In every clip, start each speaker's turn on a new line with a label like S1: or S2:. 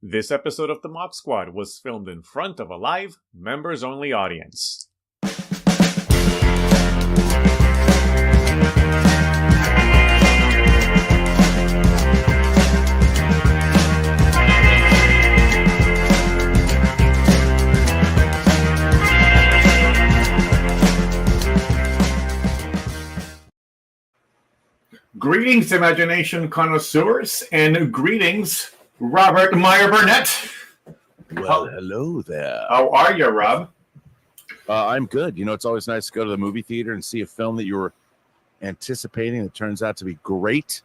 S1: This episode of the MOC Squad was filmed in front of a live, members-only audience.
S2: Greetings, imagination connoisseurs, and greetings, Robert Meyer Burnett.
S3: Well, hello there.
S2: How are you, Rob?
S3: I'm good. You know, it's always nice to go to the movie theater and see a film that you were anticipating that turns out to be great.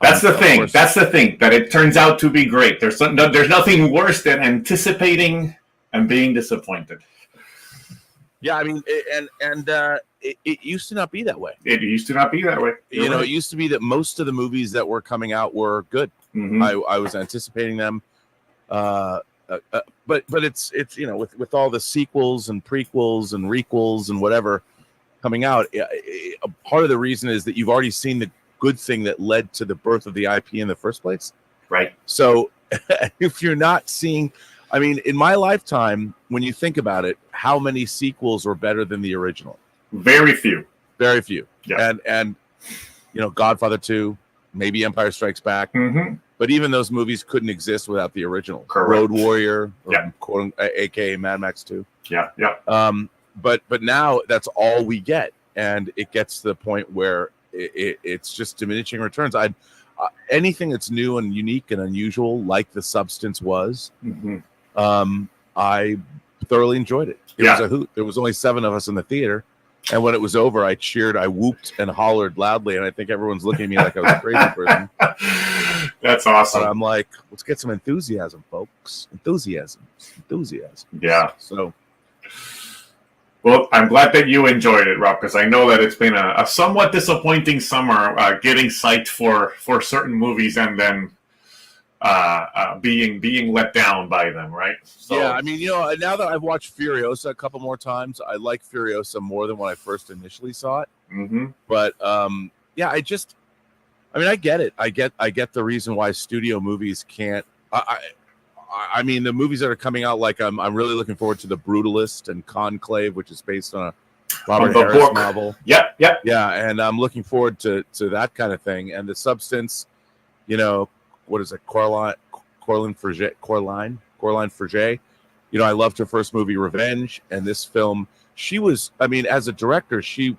S2: That's the thing. That's the thing, that it turns out to be great. There's nothing worse than anticipating and being disappointed.
S3: Yeah, I mean, it used to not be that way.
S2: It used to not be that way.
S3: You're right. It used to be that most of the movies that were coming out were good. Mm-hmm. I was anticipating them, but it's with all the sequels and prequels and requels and whatever coming out, part of the reason is that you've already seen the good thing that led to the birth of the IP in the first place.
S2: Right.
S3: So if you're not seeing, I mean, in my lifetime, when you think about it, how many sequels were better than the original?
S2: Very few.
S3: Very few.
S2: Yeah.
S3: And Godfather 2, maybe Empire Strikes Back.
S2: Mm-hmm.
S3: But even those movies couldn't exist without the original.
S2: Correct.
S3: Road Warrior,
S2: yeah.
S3: aka Mad Max 2.
S2: Yeah, yeah.
S3: But now that's all we get, and it gets to the point where it's just diminishing returns. Anything that's new and unique and unusual, like The Substance was,
S2: mm-hmm.
S3: I thoroughly enjoyed it. It was a hoot. There was only 7 of us in the theater. And when it was over, I cheered, I whooped and hollered loudly, and I think everyone's looking at me like I was a crazy person.
S2: That's awesome.
S3: But I'm like, let's get some enthusiasm, folks. Enthusiasm.
S2: Yeah.
S3: So,
S2: well, I'm glad that you enjoyed it, Rob, because I know that it's been a somewhat disappointing summer getting psyched for certain movies and then being let down by them, right? So,
S3: yeah, I mean, now that I've watched Furiosa a couple more times, I like Furiosa more than when I first initially saw it.
S2: Mm-hmm.
S3: But yeah, I get it. I get the reason why studio movies can't. I mean, the movies that are coming out, like I'm really looking forward to The Brutalist and Conclave, which is based on a Robert Harris novel.
S2: Yeah.
S3: Yeah, and I'm looking forward to that kind of thing. And The Substance, what is it? Coraline Forget. I loved her first movie, Revenge, and this film. She was, I mean, as a director, she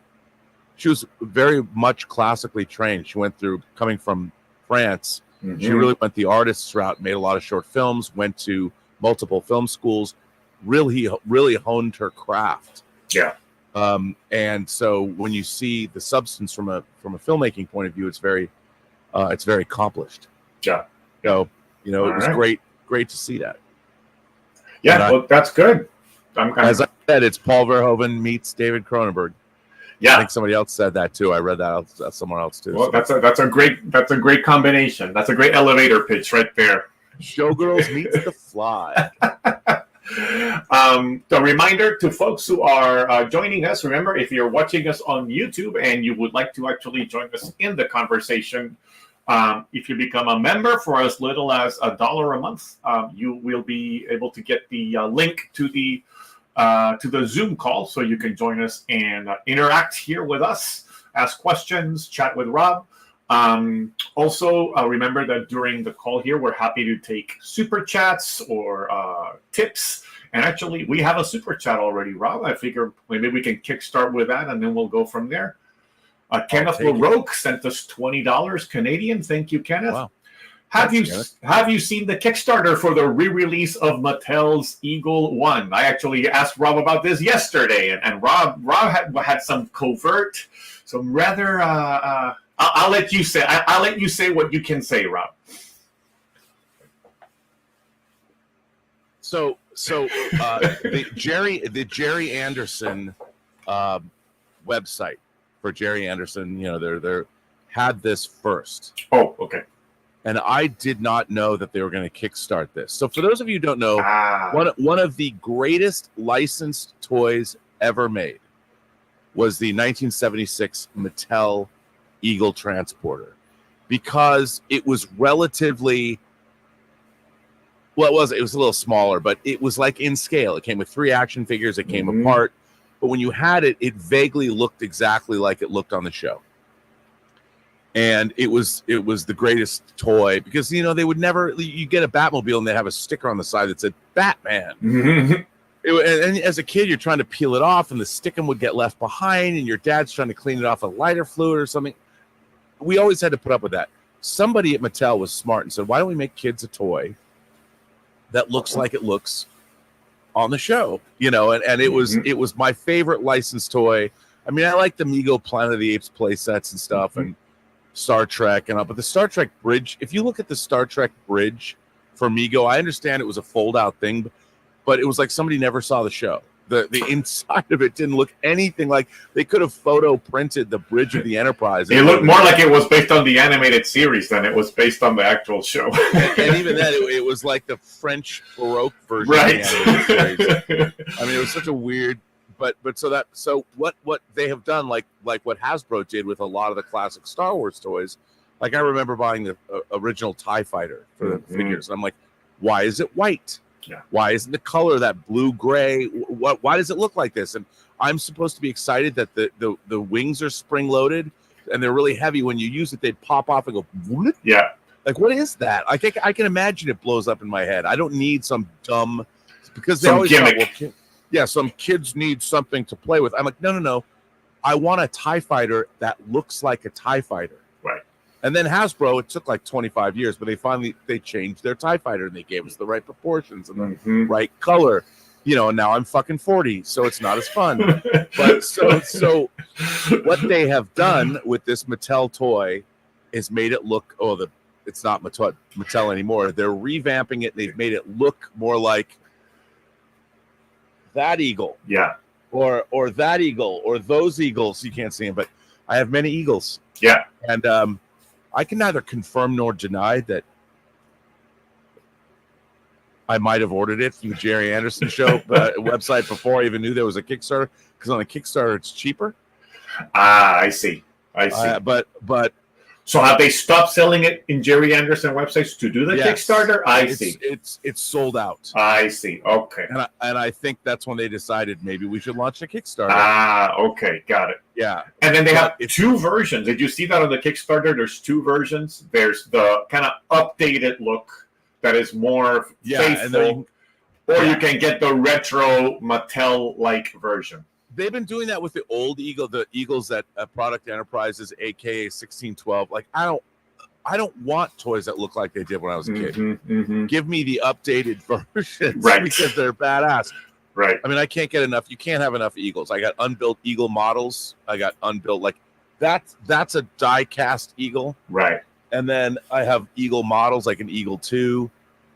S3: was very much classically trained. She went through, coming from France. Mm-hmm. She really went the artist's route, made a lot of short films, went to multiple film schools, really honed her craft.
S2: Yeah.
S3: And so when you see The Substance from a filmmaking point of view, it's very accomplished.
S2: Yeah.
S3: So, it was great to see that.
S2: Yeah, well, that's good.
S3: As I said, it's Paul Verhoeven meets David Cronenberg.
S2: Yeah,
S3: I think somebody else said that too. I read that somewhere else too.
S2: Well, so. that's a great combination. That's a great elevator pitch right there.
S3: Showgirls meets The Fly.
S2: A reminder to folks who are joining us. Remember, if you're watching us on YouTube and you would like to actually join us in the conversation, if you become a member for as little as $1 a month, you will be able to get the link to the Zoom call, so you can join us and interact here with us, ask questions, chat with Rob. Also, remember that during the call here, we're happy to take super chats or tips. And actually, we have a super chat already, Rob. I figure maybe we can kickstart with that, and then we'll go from there. Kenneth LaRoque sent us $20 Canadian. Thank you, Kenneth. Wow. Have you seen the Kickstarter for the re-release of Mattel's Eagle 1? I actually asked Rob about this yesterday, and Rob had some covert, some rather. I'll let you say. I'll let you say what you can say, Rob.
S3: So the Jerry Anderson website for Jerry Anderson, they had this first.
S2: Oh, okay.
S3: And I did not know that they were going to kickstart this. So for those of you who don't know, one of the greatest licensed toys ever made was the 1976 Mattel Eagle Transporter, because it was relatively Well, it was a little smaller, but it was like in scale. It came with 3 action figures. It came apart. But when you had it, it vaguely looked exactly like it looked on the show. And it was the greatest toy because, you know, they would never, you get a Batmobile and they'd have a sticker on the side that said Batman. And as a kid, you're trying to peel it off and the stickum would get left behind and your dad's trying to clean it off with lighter fluid or something. We always had to put up with that. Somebody at Mattel was smart and said, why don't we make kids a toy that looks like it looks on the show? You know, and it was my favorite licensed toy. I mean, I like the Mego Planet of the Apes play sets and stuff and Star Trek and all, but the Star Trek bridge, if you look at the Star Trek bridge for Mego, I understand it was a fold out thing, but it was like somebody never saw the show. The inside of it didn't look anything like they could have photo printed the bridge of the Enterprise.
S2: It looked more like it was based on the animated series than it was based on the actual show.
S3: And even then, it was like the French Baroque version of the animated series. I mean, it was such a weird. But so what they have done, like what Hasbro did with a lot of the classic Star Wars toys. Like I remember buying the original TIE Fighter for the figures. And I'm like, why is it white?
S2: Yeah.
S3: Why isn't the color that blue gray? Why does it look like this? And I'm supposed to be excited that the wings are spring loaded and they're really heavy. When you use it, they pop off and go. Whoop.
S2: Yeah.
S3: Like what is that? I can imagine it blows up in my head. I don't need some dumb because they always
S2: gimmick.
S3: Some kids need something to play with. I'm like, no. I want a TIE Fighter that looks like a TIE Fighter.
S2: Right.
S3: And then Hasbro, it took like 25 years, but they changed their TIE Fighter and they gave us the right proportions and the right color. You know, and now I'm fucking 40, so it's not as fun. But so what they have done with this Mattel toy is made it look, it's not Mattel anymore. They're revamping it. They've made it look more like that eagle.
S2: Yeah.
S3: Or that eagle or those eagles. You can't see them, but I have many eagles.
S2: Yeah.
S3: And I can neither confirm nor deny that I might have ordered it from the Jerry Anderson Show website before I even knew there was a Kickstarter, because on the Kickstarter it's cheaper.
S2: I see.
S3: But
S2: so have they stopped selling it in Jerry Anderson websites to do the Kickstarter? I see.
S3: It's sold out.
S2: I see. Okay.
S3: And I think that's when they decided maybe we should launch a Kickstarter.
S2: Okay. Got it.
S3: Yeah.
S2: And then they have 2 versions. Did you see that on the Kickstarter? There's 2 versions. There's the kind of updated look that is more faithful, you can get the retro Mattel-like version.
S3: They've been doing that with the old eagle, the eagles that Product Enterprises, aka 1612. Like I don't want toys that look like they did when I was a kid. Give me the updated versions,
S2: right?
S3: Because they're badass,
S2: right?
S3: I mean, I can't get enough. You can't have enough eagles. I got unbuilt eagle models. I got unbuilt like that's a die cast eagle,
S2: right? And
S3: then I have eagle models like an Eagle 2.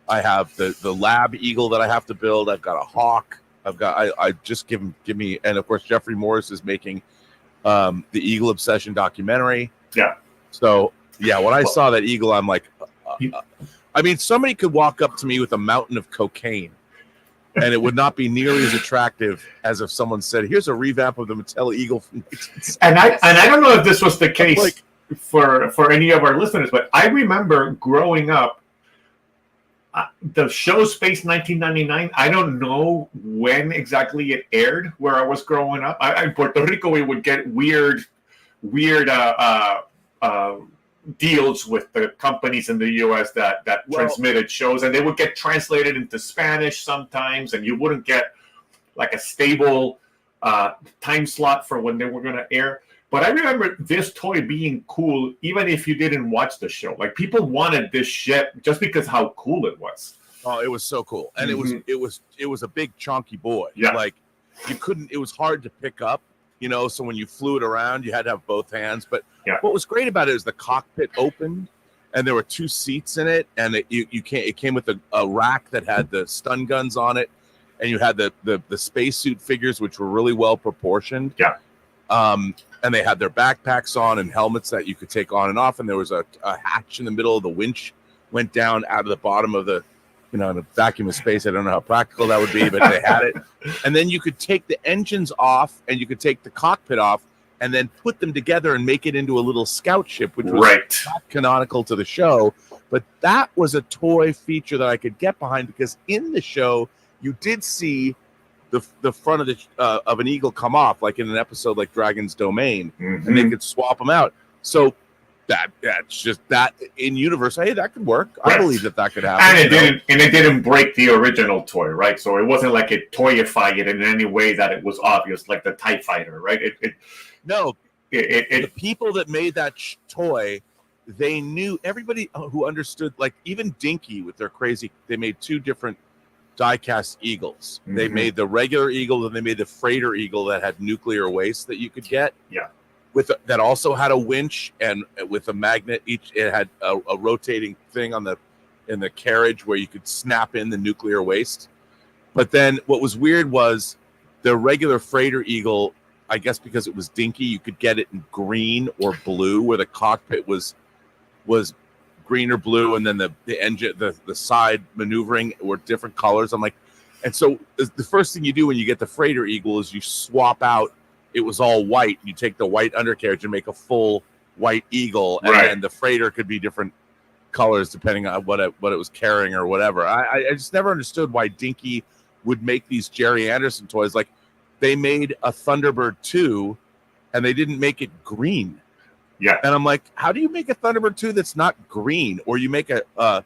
S3: I have the lab eagle that I have to build. I've got a hawk. I just give me, and of course Jeffrey Morris is making the Eagle Obsession documentary.
S2: Yeah.
S3: So when I saw that eagle, I'm like, I mean, somebody could walk up to me with a mountain of cocaine, and it would not be nearly as attractive as if someone said, "Here's a revamp of the Mattel Eagle."
S2: And I don't know if this was the case for any of our listeners, but I remember growing up. The show Space 1999, I don't know when exactly it aired where I was growing up. In Puerto Rico, we would get weird deals with the companies in the U.S. that transmitted shows, and they would get translated into Spanish sometimes, and you wouldn't get like a stable time slot for when they were going to air. But I remember this toy being cool, even if you didn't watch the show. Like people wanted this shit just because how cool it was.
S3: Oh, it was so cool, and it was a big chunky boy.
S2: Yeah,
S3: like you couldn't. It was hard to pick up, you know. So when you flew it around, you had to have both hands. But what was great about it is the cockpit opened, and there were 2 seats in it, and it came with a rack that had the stun guns on it, and you had the spacesuit figures, which were really well proportioned.
S2: Yeah.
S3: And they had their backpacks on and helmets that you could take on and off. And there was a hatch in the middle of the winch, went down out of the bottom of the, in a vacuum of space. I don't know how practical that would be, but they had it. And then you could take the engines off and you could take the cockpit off and then put them together and make it into a little scout ship, which was
S2: Right.
S3: not canonical to the show. But that was a toy feature that I could get behind, because in the show you did see the front of an eagle come off, like in an episode like Dragon's Domain, and they could swap them out. So that's just that in universe. Hey, that could work.
S2: Right.
S3: I believe that could happen.
S2: And it didn't break the original toy, right? So it wasn't like it toyified it in any way that it was obvious, like the TIE Fighter, right?
S3: The people that made that toy, they knew, everybody who understood, like even Dinky with their crazy, they made two different die-cast eagles. They made the regular eagle, and they made the freighter eagle that had nuclear waste that you could get.
S2: Yeah.
S3: That also had a winch and with a magnet. It had a rotating thing in the carriage where you could snap in the nuclear waste. But then what was weird was the regular freighter eagle, I guess because it was dinky, you could get it in green or blue, where the cockpit was green or blue, and then the engine, the side maneuvering were different colors. I'm like, and so the first thing you do when you get the freighter eagle is you swap out. It was all white. You take the white undercarriage and make a full white eagle, and then the freighter could be different colors depending on what it was carrying or whatever. I just never understood why Dinky would make these Jerry Anderson toys. Like, they made a Thunderbird 2, and they didn't make it green.
S2: Yeah,
S3: and I'm like, how do you make a Thunderbird 2 that's not green? Or you make a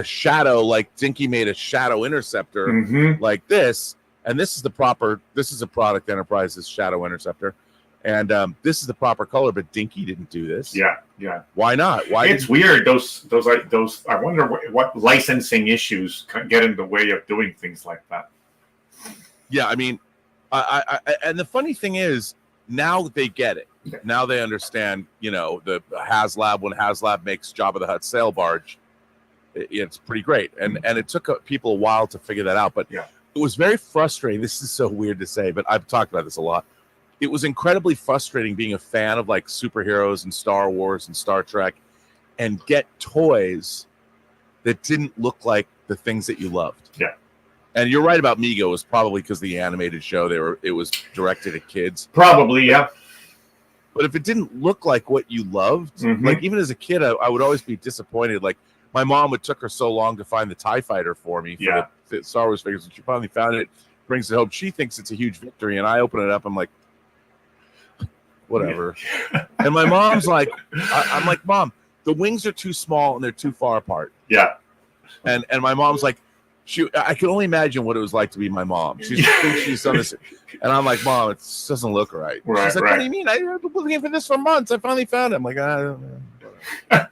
S3: Shadow, like Dinky made a Shadow Interceptor like this. And this is a Product Enterprises Shadow Interceptor. And this is the proper color, but Dinky didn't do this.
S2: Yeah.
S3: Why not?
S2: It's weird. Those. I wonder what licensing issues get in the way of doing things like that.
S3: Yeah, I mean, I and the funny thing is, now they get it. Yeah. Now they understand. The HasLab, when HasLab makes Jabba the Hutt sail barge, it's pretty great. And it took people a while to figure that out. But it was very frustrating. This is so weird to say, but I've talked about this a lot. It was incredibly frustrating being a fan of like superheroes and Star Wars and Star Trek, and get toys that didn't look like the things that you loved.
S2: Yeah.
S3: And you're right about Mego. It was probably because the animated show, it was directed at kids.
S2: Probably, yeah.
S3: But if it didn't look like what you loved, like even as a kid, I would always be disappointed. Like, my mom took her so long to find the TIE Fighter for me for the Star Wars figures. When she finally found it, brings it home. She thinks it's a huge victory, and I open it up. I'm like, whatever. And my mom's like, I'm like, Mom, the wings are too small and they're too far apart.
S2: Yeah.
S3: And my mom's like, I can only imagine what it was like to be my mom. She's done this, and I'm like, Mom, it doesn't look right. She's like, What do you mean? I've been looking for this for months. I finally found it. I'm like, I don't know.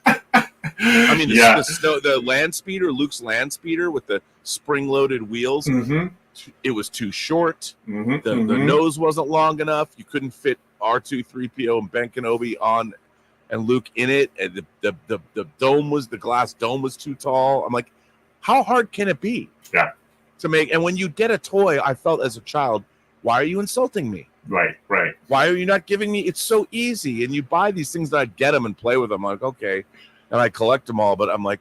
S3: I mean, the land speeder, Luke's land speeder with the spring-loaded wheels, it was too short. The nose wasn't long enough. You couldn't fit R2, 3PO, and Ben Kenobi on, and Luke in it. And the glass dome was too tall. I'm like, how hard can it be?
S2: Yeah.
S3: To make, and when you get a toy, I felt as a child, why are you insulting me?
S2: Right.
S3: Why are you not giving me? It's so easy, and you buy these things that I'd get them and play with them. I'm like, okay. And I collect them all, but I'm like,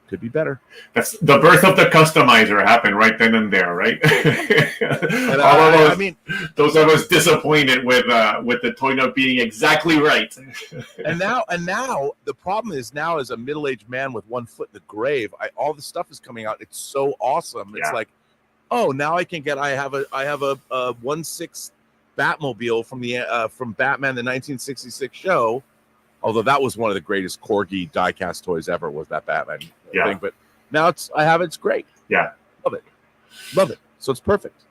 S3: could be better. That's
S2: the birth of the customizer happened right then and there, right?
S3: And
S2: I mean, those of us disappointed with the toy not being exactly right.
S3: and now the problem is, now as a middle-aged man with one foot in the grave, all the stuff is coming out. It's so awesome. It's like, oh, now I have a 1/6 Batmobile from Batman the 1966 show. Although that was one of the greatest Corgi die-cast toys ever, was that Batman thing. But now it's great.
S2: Yeah.
S3: Love it. So it's perfect.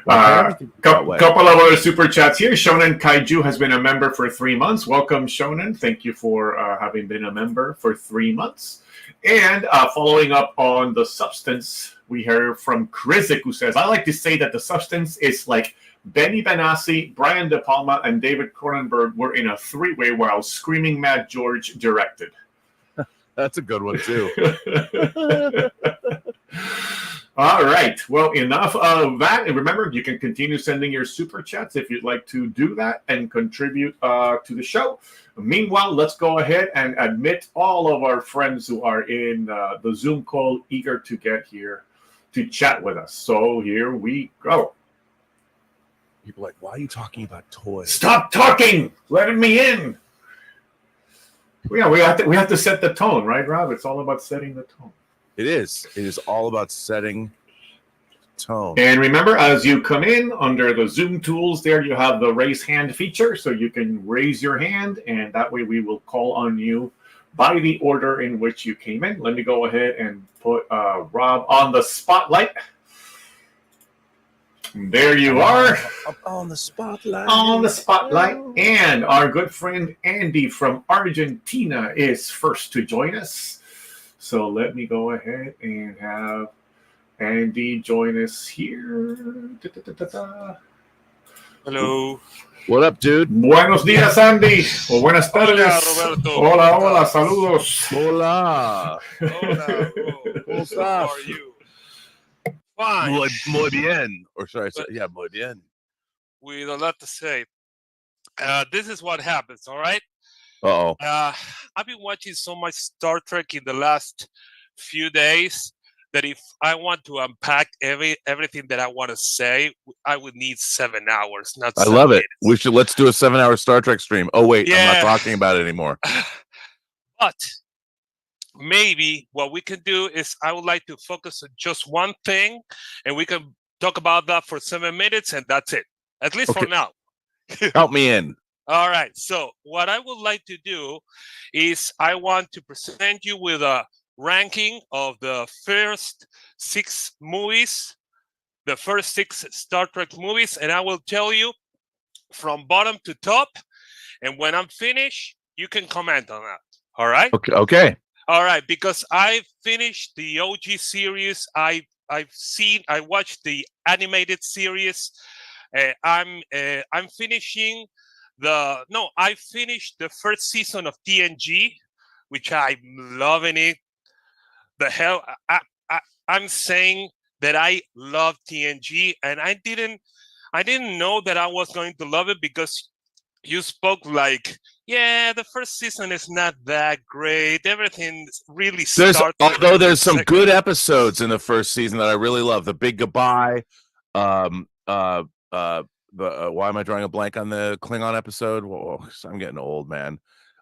S2: Couple of other super chats here. Shonen Kaiju has been a member for 3 months. Welcome, Shonen. Thank you for having been a member for 3 months. And following up on the substance, we heard from Krizik, who says, I like to say that the substance is like Benny Benassi, Brian De Palma, and David Cronenberg were in a three-way while Screaming Mad George directed.
S3: That's a good one, too.
S2: All right. Well, enough of that. And remember, you can continue sending your super chats if you'd like to do that and contribute to the show. Meanwhile, let's go ahead and admit all of our friends who are in the Zoom call, eager to get here to chat with us. So here we go.
S3: People are like, why are you talking about toys?
S2: Stop talking! Let me in. Yeah, we have to set the tone, right, Rob? It's all about setting the tone.
S3: It is. It is all about setting tone.
S2: And remember, as you come in under the Zoom tools, there you have the raise hand feature, so you can raise your hand, and that way we will call on you by the order in which you came in. Let me go ahead and put Rob on the spotlight. There you are.
S3: On the spotlight.
S2: On the spotlight. And our good friend Andy from Argentina is first to join us. So let me go ahead and have Andy join us here.
S4: Hello.
S3: What up, dude?
S2: Buenos días, Andy. O buenas tardes.
S4: Hola, Roberto.
S2: Hola, saludos.
S3: Hola.
S4: Hola.
S3: What's
S4: How
S3: up?
S4: are you? Fine.
S3: Muy bien. Or sorry, yeah, muy bien.
S4: With a lot to say. This is what happens, all right?
S3: Uh-oh.
S4: I've been watching so much Star Trek in the last few days that if I want to unpack everything that I want to say, I would need 7 hours, not
S3: I
S4: 7
S3: love it.
S4: minutes.
S3: Let's do a 7-hour Star Trek stream. Oh, wait, I'm
S4: Yeah.
S3: not talking about it anymore.
S4: But maybe what we can do is I would like to focus on just one thing, and we can talk about that for 7 minutes, and that's it, at least for now.
S3: Help me in.
S4: All right. So what I would like to do is I want to present you with a ranking of the first 6 movies, the first 6 Star Trek movies, and I will tell you from bottom to top. And when I'm finished, you can comment on that. All right?
S3: Okay.
S4: All right, because I finished the OG series. I watched the animated series. I'm finishing I finished the first season of TNG, which I'm loving it. The hell, I'm saying that I love TNG, and I didn't know that I was going to love it because you spoke like, yeah, the first season is not that great. Everything really starts.
S3: Although there's some good episodes in the first season that I really love. The Big Goodbye. Why am I drawing a blank on the Klingon episode? Whoa, I'm getting old, man.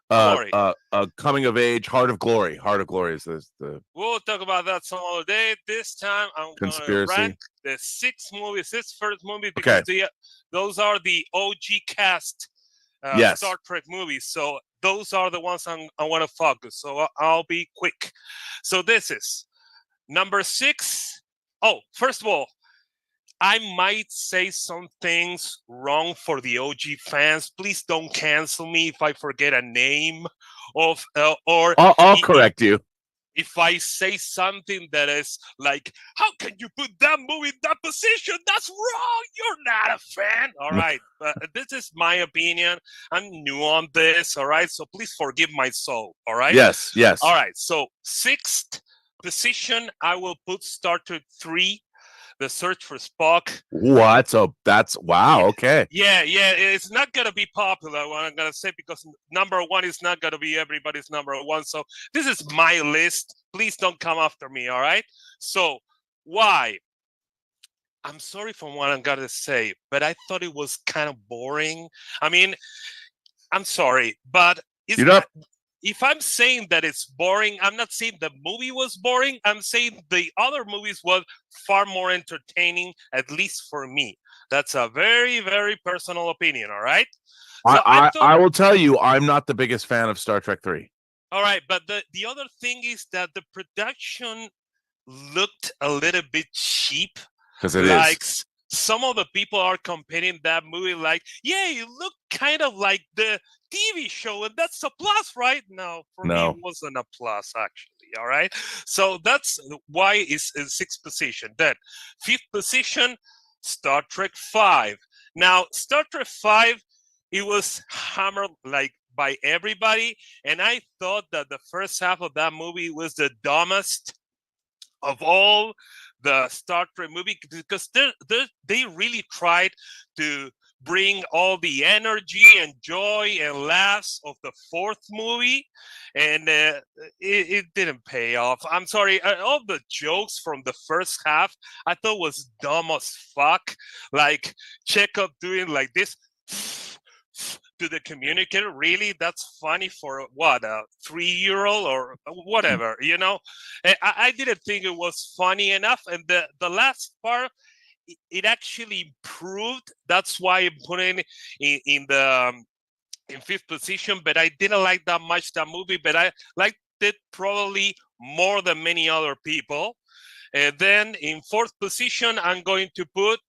S3: Coming of Age, Heart of Glory. Heart of Glory is the.
S4: We'll talk about that some other day. This time, I'm going to rank the 6 movies. This first movie because those are the OG cast Star Trek movies. So those are the ones I want to focus. So I'll be quick. So this is number 6. Oh, first of all, I might say some things wrong for the OG fans. Please don't cancel me if I forget a name of or
S3: I'll correct you.
S4: If I say something that is like, how can you put that movie in that position? That's wrong. You're not a fan. All right. But this is my opinion. I'm new on this. All right. So please forgive my soul. All right.
S3: Yes.
S4: All right. So 6th position, I will put Star Trek 3. The Search for Spock.
S3: That's wow. Okay.
S4: Yeah. It's not gonna be popular. What I'm gonna say because number 1 is not gonna be everybody's number 1. So this is my list. Please don't come after me. All right. So why? I'm sorry for what I'm gonna say, but I thought it was kind of boring. I mean, I'm sorry, but it's not. If I'm saying that it's boring, I'm not saying the movie was boring. I'm saying the other movies were far more entertaining, at least for me. That's a very, very personal opinion, all right?
S3: So I will tell you, I'm not the biggest fan of Star Trek 3.
S4: All right, but the other thing is that the production looked a little bit cheap.
S3: Because it is.
S4: Some of the people are comparing that movie like, yeah, you look kind of like the TV show, and that's a plus, right? No, for me, it wasn't a plus, actually, all right? So that's why it's in 6th position. Then 5th position, Star Trek 5. Now, Star Trek 5, it was hammered like by everybody, and I thought that the first half of that movie was the dumbest of all the Star Trek movie because they really tried to bring all the energy and joy and laughs of the fourth movie, and it didn't pay off. I'm sorry, all the jokes from the first half I thought was dumb as fuck, like Chekhov doing like this to the communicator. Really, that's funny for what, a 3-year-old or whatever, you know? I didn't think it was funny enough, and the last part, it actually improved. That's why I'm putting in the in fifth position. But I didn't like that much that movie, but I liked it probably more than many other people. And then in fourth position, I'm going to put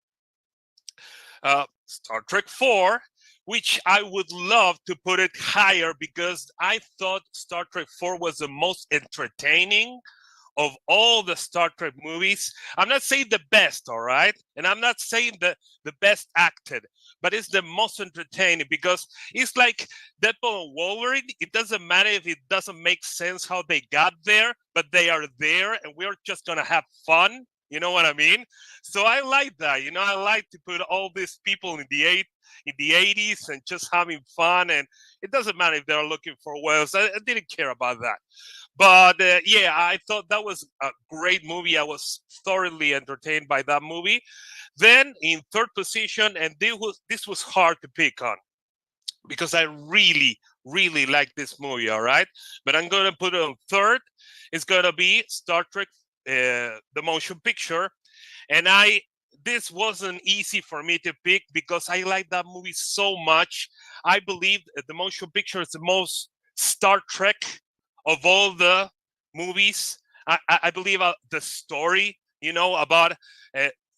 S4: Star Trek 4, which I would love to put it higher because I thought Star Trek 4 was the most entertaining of all the Star Trek movies. I'm not saying the best, all right? And I'm not saying the best acted, but it's the most entertaining because it's like Deadpool and Wolverine. It doesn't matter if it doesn't make sense how they got there, but they are there and we're just gonna have fun. You know what I mean? So I like that. You know, I like to put all these people in the 80s and just having fun. And it doesn't matter if they're looking for whales. I didn't care about that. But yeah, I thought that was a great movie. I was thoroughly entertained by that movie. Then in third position, and this was hard to pick on because I really, really like this movie, all right? But I'm going to put it on third. It's going to be Star Trek, the motion picture. And this wasn't easy for me to pick because I like that movie so much. I believe the motion picture is the most Star Trek of all the movies. I believe the story, you know, about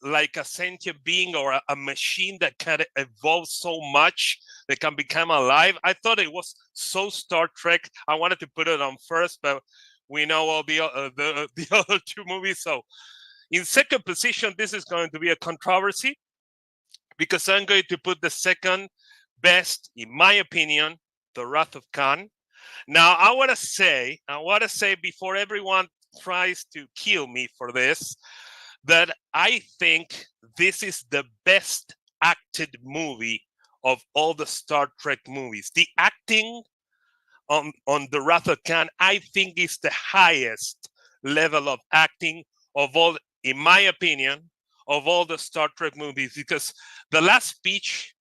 S4: like a sentient being or a machine that can evolve so much that can become alive. I thought it was so Star Trek. I wanted to put it on first, but we know all the other two movies. So in second position, this is going to be a controversy because I'm going to put the second best, in my opinion, The Wrath of Khan. Now, I want to say before everyone tries to kill me for this, that I think this is the best acted movie of all the Star Trek movies. The acting on The Wrath of Khan, I think, is the highest level of acting of all, in my opinion, of all the Star Trek movies, because the last speech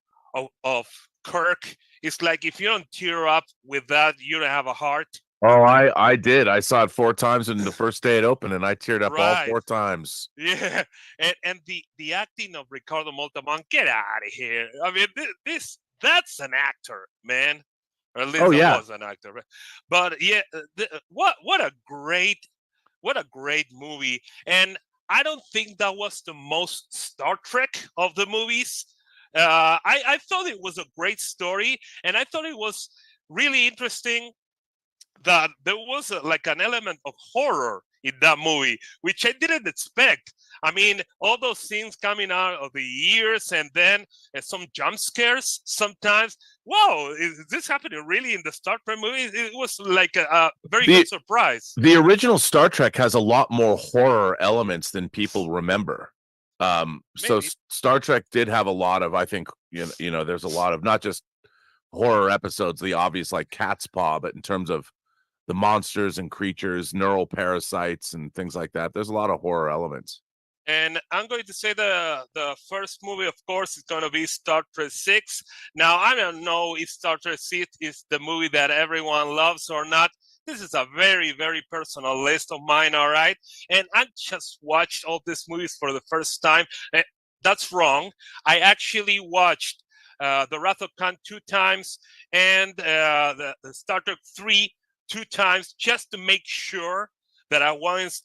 S4: of Kirk is like, if you don't tear up with that, you don't have a heart.
S3: Oh, I did. I saw it 4 times in the first day it opened, and I teared up all 4 times.
S4: Yeah, and the acting of Ricardo Montalban, get out of here. I mean, that's an actor, man. Or at least was an actor. But yeah, what a great movie. And I don't think that was the most Star Trek of the movies. I thought it was a great story, and I thought it was really interesting that there was like an element of horror in that movie, which I didn't expect. I mean, all those scenes coming out of the ears and then some jump scares sometimes. Whoa, is this happening really in the Star Trek movie? It was like a very good surprise.
S3: The original Star Trek has a lot more horror elements than people remember. So Star Trek did have a lot of, I think, you know, there's a lot of not just horror episodes, the obvious like Cat's Paw, but in terms of the monsters and creatures, neural parasites and things like that, there's a lot of horror elements.
S4: And I'm going to say the first movie, of course, is going to be Star Trek 6. Now, I don't know if Star Trek 6 is the movie that everyone loves or not. This is a very, very personal list of mine, all right? And I just watched all these movies for the first time. That's wrong. I actually watched The Wrath of Khan 2 times and the Star Trek 3 2 times just to make sure that I was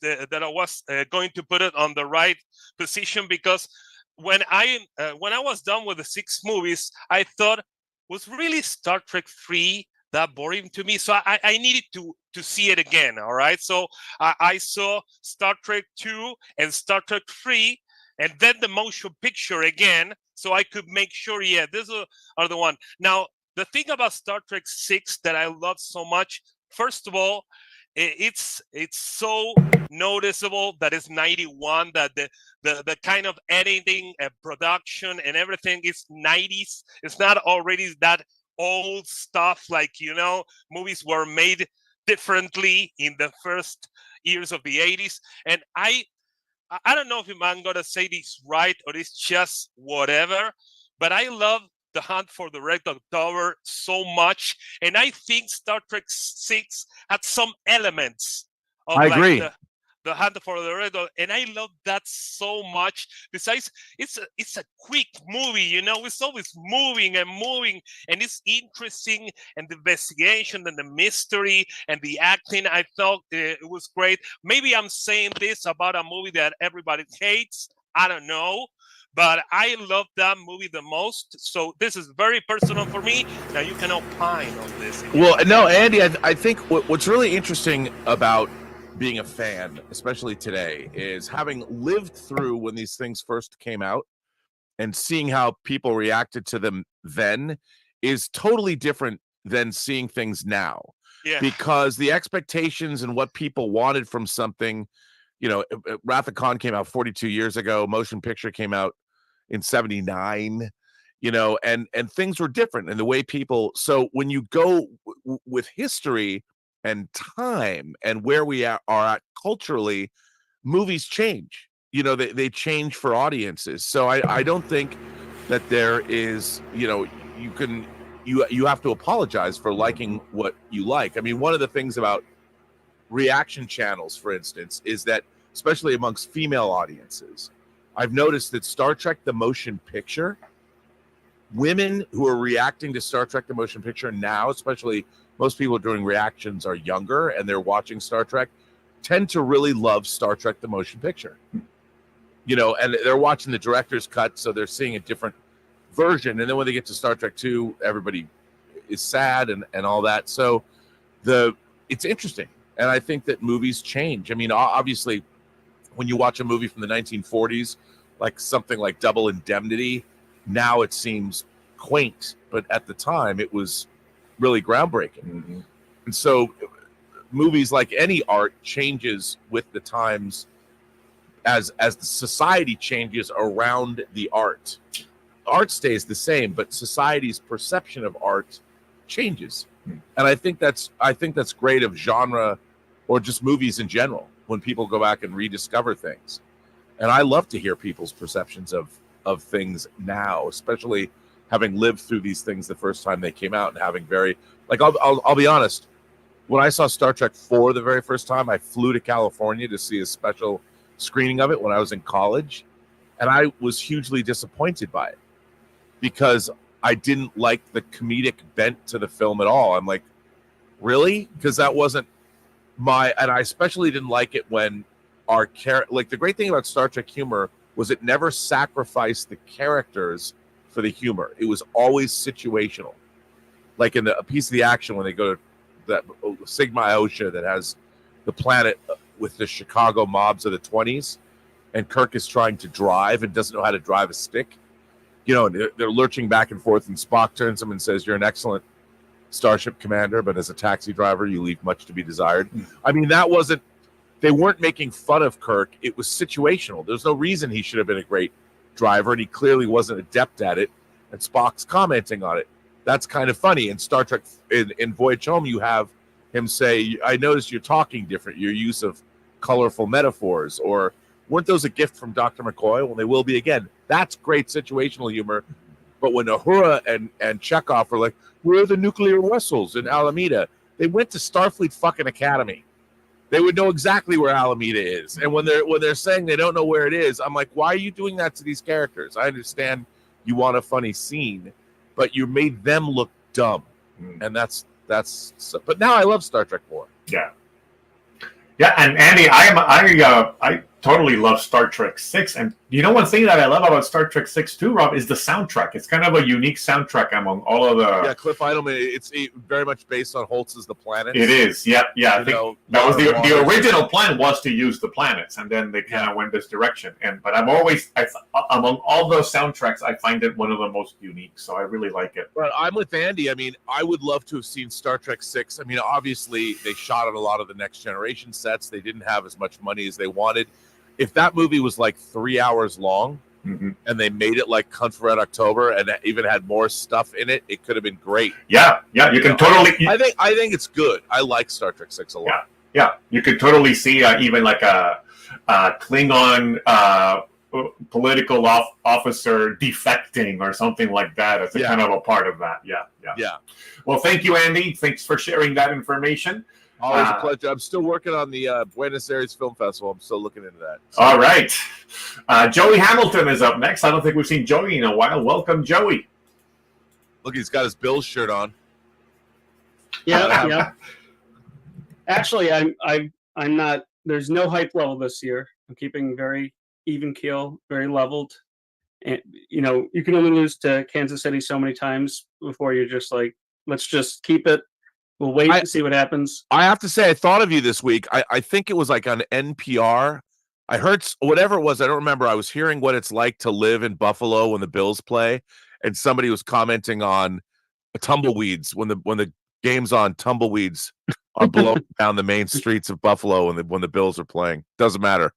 S4: going to put it on the right position, because when I was done with the 6 movies, I thought, was really Star Trek 3 that boring to me? So I needed to see it again. All right, so I saw Star Trek 2 and Star Trek 3, and then the motion picture again, so I could make sure, yeah, these are the one. Now, the thing about Star Trek 6 that I love so much, first of all, it's so noticeable that it's 91, that the kind of editing and production and everything is 90s. It's not already that old stuff, like, movies were made differently in the first years of the 80s. And I don't know if I'm gonna say this right or it's just whatever, but I love The Hunt for the Red October so much, and I think Star Trek 6 had some elements of
S3: I agree.
S4: The Hunt for the Red October, and I love that so much. Besides, it's a quick movie, it's always moving, and it's interesting, and the investigation and the mystery and the acting, I felt it was great. Maybe I'm saying this about a movie that everybody hates, I don't know. But I love that movie the most. So this is very personal for me. Now you can opine on this.
S3: Well, no, Andy, I think what's really interesting about being a fan, especially today, is having lived through when these things first came out and seeing how people reacted to them then is totally different than seeing things now.
S4: Yeah.
S3: Because the expectations and what people wanted from something, Wrath of Khan came out 42 years ago. Motion Picture came out in 79, and things were different in the way people. So when you go with history and time and where we are at culturally, movies change. They change for audiences. So I don't think that there is, you have to apologize for liking what you like. I mean, one of the things about reaction channels, for instance, is that especially amongst female audiences, I've noticed that Star Trek the Motion Picture, women who are reacting to Star Trek the Motion Picture now, especially most people doing reactions are younger and they're watching Star Trek, tend to really love Star Trek the Motion Picture. And they're watching the director's cut, so they're seeing a different version. And then when they get to Star Trek 2, everybody is sad and all that. So it's interesting. And I think that movies change. I mean, obviously, when you watch a movie from the 1940s, like something like Double Indemnity, now it seems quaint, but at the time it was really groundbreaking. Mm-hmm. And so movies, like any art, changes with the times as the society changes around the art. Art stays the same, but society's perception of art changes. Mm-hmm. And I think that's great of genre or just movies in general, when people go back and rediscover things. And I love to hear people's perceptions of things now, especially having lived through these things the first time they came out and having I'll be honest, when I saw Star Trek 4 the very first time, I flew to California to see a special screening of it when I was in college, and I was hugely disappointed by it because I didn't like the comedic bent to the film at all. I'm like, really? Because that wasn't and I especially didn't like it when the great thing about Star Trek humor was it never sacrificed the characters for the humor. It was always situational. Like in a piece of the action when they go to that Sigma Iota that has the planet with the Chicago mobs of the 20s, and Kirk is trying to drive and doesn't know how to drive a stick. And they're lurching back and forth, and Spock turns him and says, "You're an excellent starship commander, but as a taxi driver, you leave much to be desired." I mean, they weren't making fun of Kirk. It was situational. There's no reason he should have been a great driver, and he clearly wasn't adept at it. And Spock's commenting on it. That's kind of funny. In Star Trek, in Voyage Home, you have him say, "I noticed you're talking different, your use of colorful metaphors," or "Weren't those a gift from Dr. McCoy?" Well, they will be again. That's great situational humor. But when Uhura and Chekhov are like, "Where are the nuclear vessels in Alameda?" They went to Starfleet fucking Academy. They would know exactly where Alameda is. And when they're saying they don't know where it is, I'm like, why are you doing that to these characters? I understand you want a funny scene, but you made them look dumb. And that's but now I love Star Trek 4.
S2: Yeah. Yeah, and Andy, I totally love Star Trek 6, and You know, one thing that I love about Star Trek 6 too, Rob, is the soundtrack. It's kind of a unique soundtrack among all of the.
S3: Yeah, Cliff Idleman. It's very much based on Holtz's The Planets.
S2: It is. Yeah. I think that was the original plan was to use the planets, and then they kind of went this direction. But among all those soundtracks, I find it one of the most unique. So I really like it.
S3: But I'm with Andy. I mean, I would love to have seen Star Trek 6. I mean, obviously they shot at a lot of the Next Generation sets. They didn't have as much money as they wanted. If that movie was like 3 hours long and they made it like Hunt for Red October and even had more stuff in it, it could have been great.
S2: Yeah, you can totally.
S3: I think it's good. I like Star Trek 6 a lot.
S2: Yeah, you could totally see even like a Klingon political officer defecting or something like that as a kind of a part of that. Yeah. Well, thank you, Andy. Thanks for sharing that information.
S3: Always a pleasure. I'm still working on the Buenos Aires Film Festival. I'm still looking into that. So.
S2: All right. Joey Hamilton is up next. I don't think we've seen Joey in a while. Welcome, Joey.
S3: Look, he's got his Bills shirt on.
S5: Yeah. Actually, I'm not. There's no hype level this year. I'm keeping very even keel, very leveled. And you can only lose to Kansas City so many times before you're just like, let's just keep it. We'll wait and see what happens.
S3: I have to say, I thought of you this week. I think it was like on NPR. I heard whatever it was. I don't remember. I was hearing what it's like to live in Buffalo when the Bills play, and somebody was commenting on tumbleweeds when the game's on. Tumbleweeds are blowing down the main streets of Buffalo when the Bills are playing. Doesn't matter.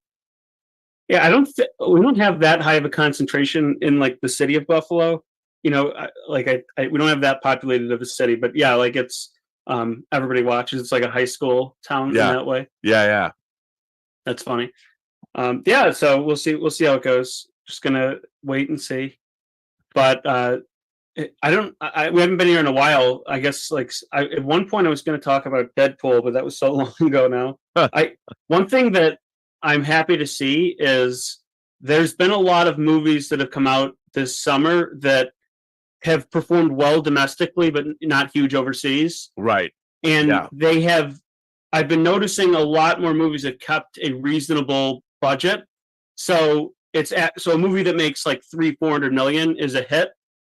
S5: Yeah, we don't have that high of a concentration in like the city of Buffalo. We don't have that populated of a city, but yeah, like it's. Everybody watches. It's like a high school town in that way.
S3: Yeah.
S5: That's funny. So we'll see how it goes. Just gonna wait and see. But we haven't been here in a while. I guess at one point I was going to talk about Deadpool, but that was so long ago now. One thing that I'm happy to see is there's been a lot of movies that have come out this summer that have performed well domestically, but not huge overseas.
S3: Right.
S5: And I've been noticing a lot more movies have kept a reasonable budget. So a movie that makes like 300-400 million is a hit,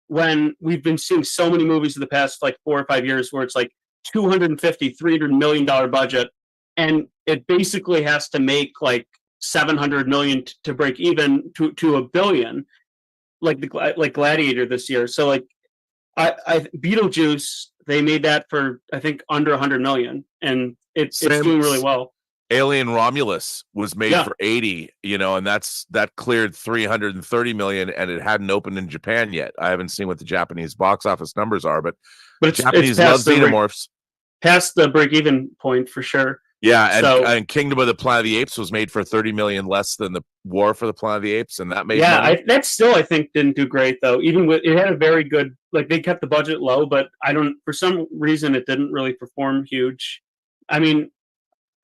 S5: when we've been seeing so many movies in the past like 4 or 5 years where it's like $250-300 million budget. And it basically has to make like 700 million to break even to $1 billion. Like Gladiator this year. So like Beetlejuice, they made that for I think under 100 million, and it's doing really well.
S3: Alien Romulus was made for 80, and that cleared 330 million, and it hadn't opened in Japan yet. I haven't seen what the Japanese box office numbers are, but Japanese love xenomorphs.
S5: Past the break-even point for sure.
S3: Yeah, and Kingdom of the Planet of the Apes was made for 30 million less than the War for the Planet of the Apes, and that made money.
S5: That still I think didn't do great though. Even with it had a very good, like they kept the budget low, but for some reason it didn't really perform huge. I mean,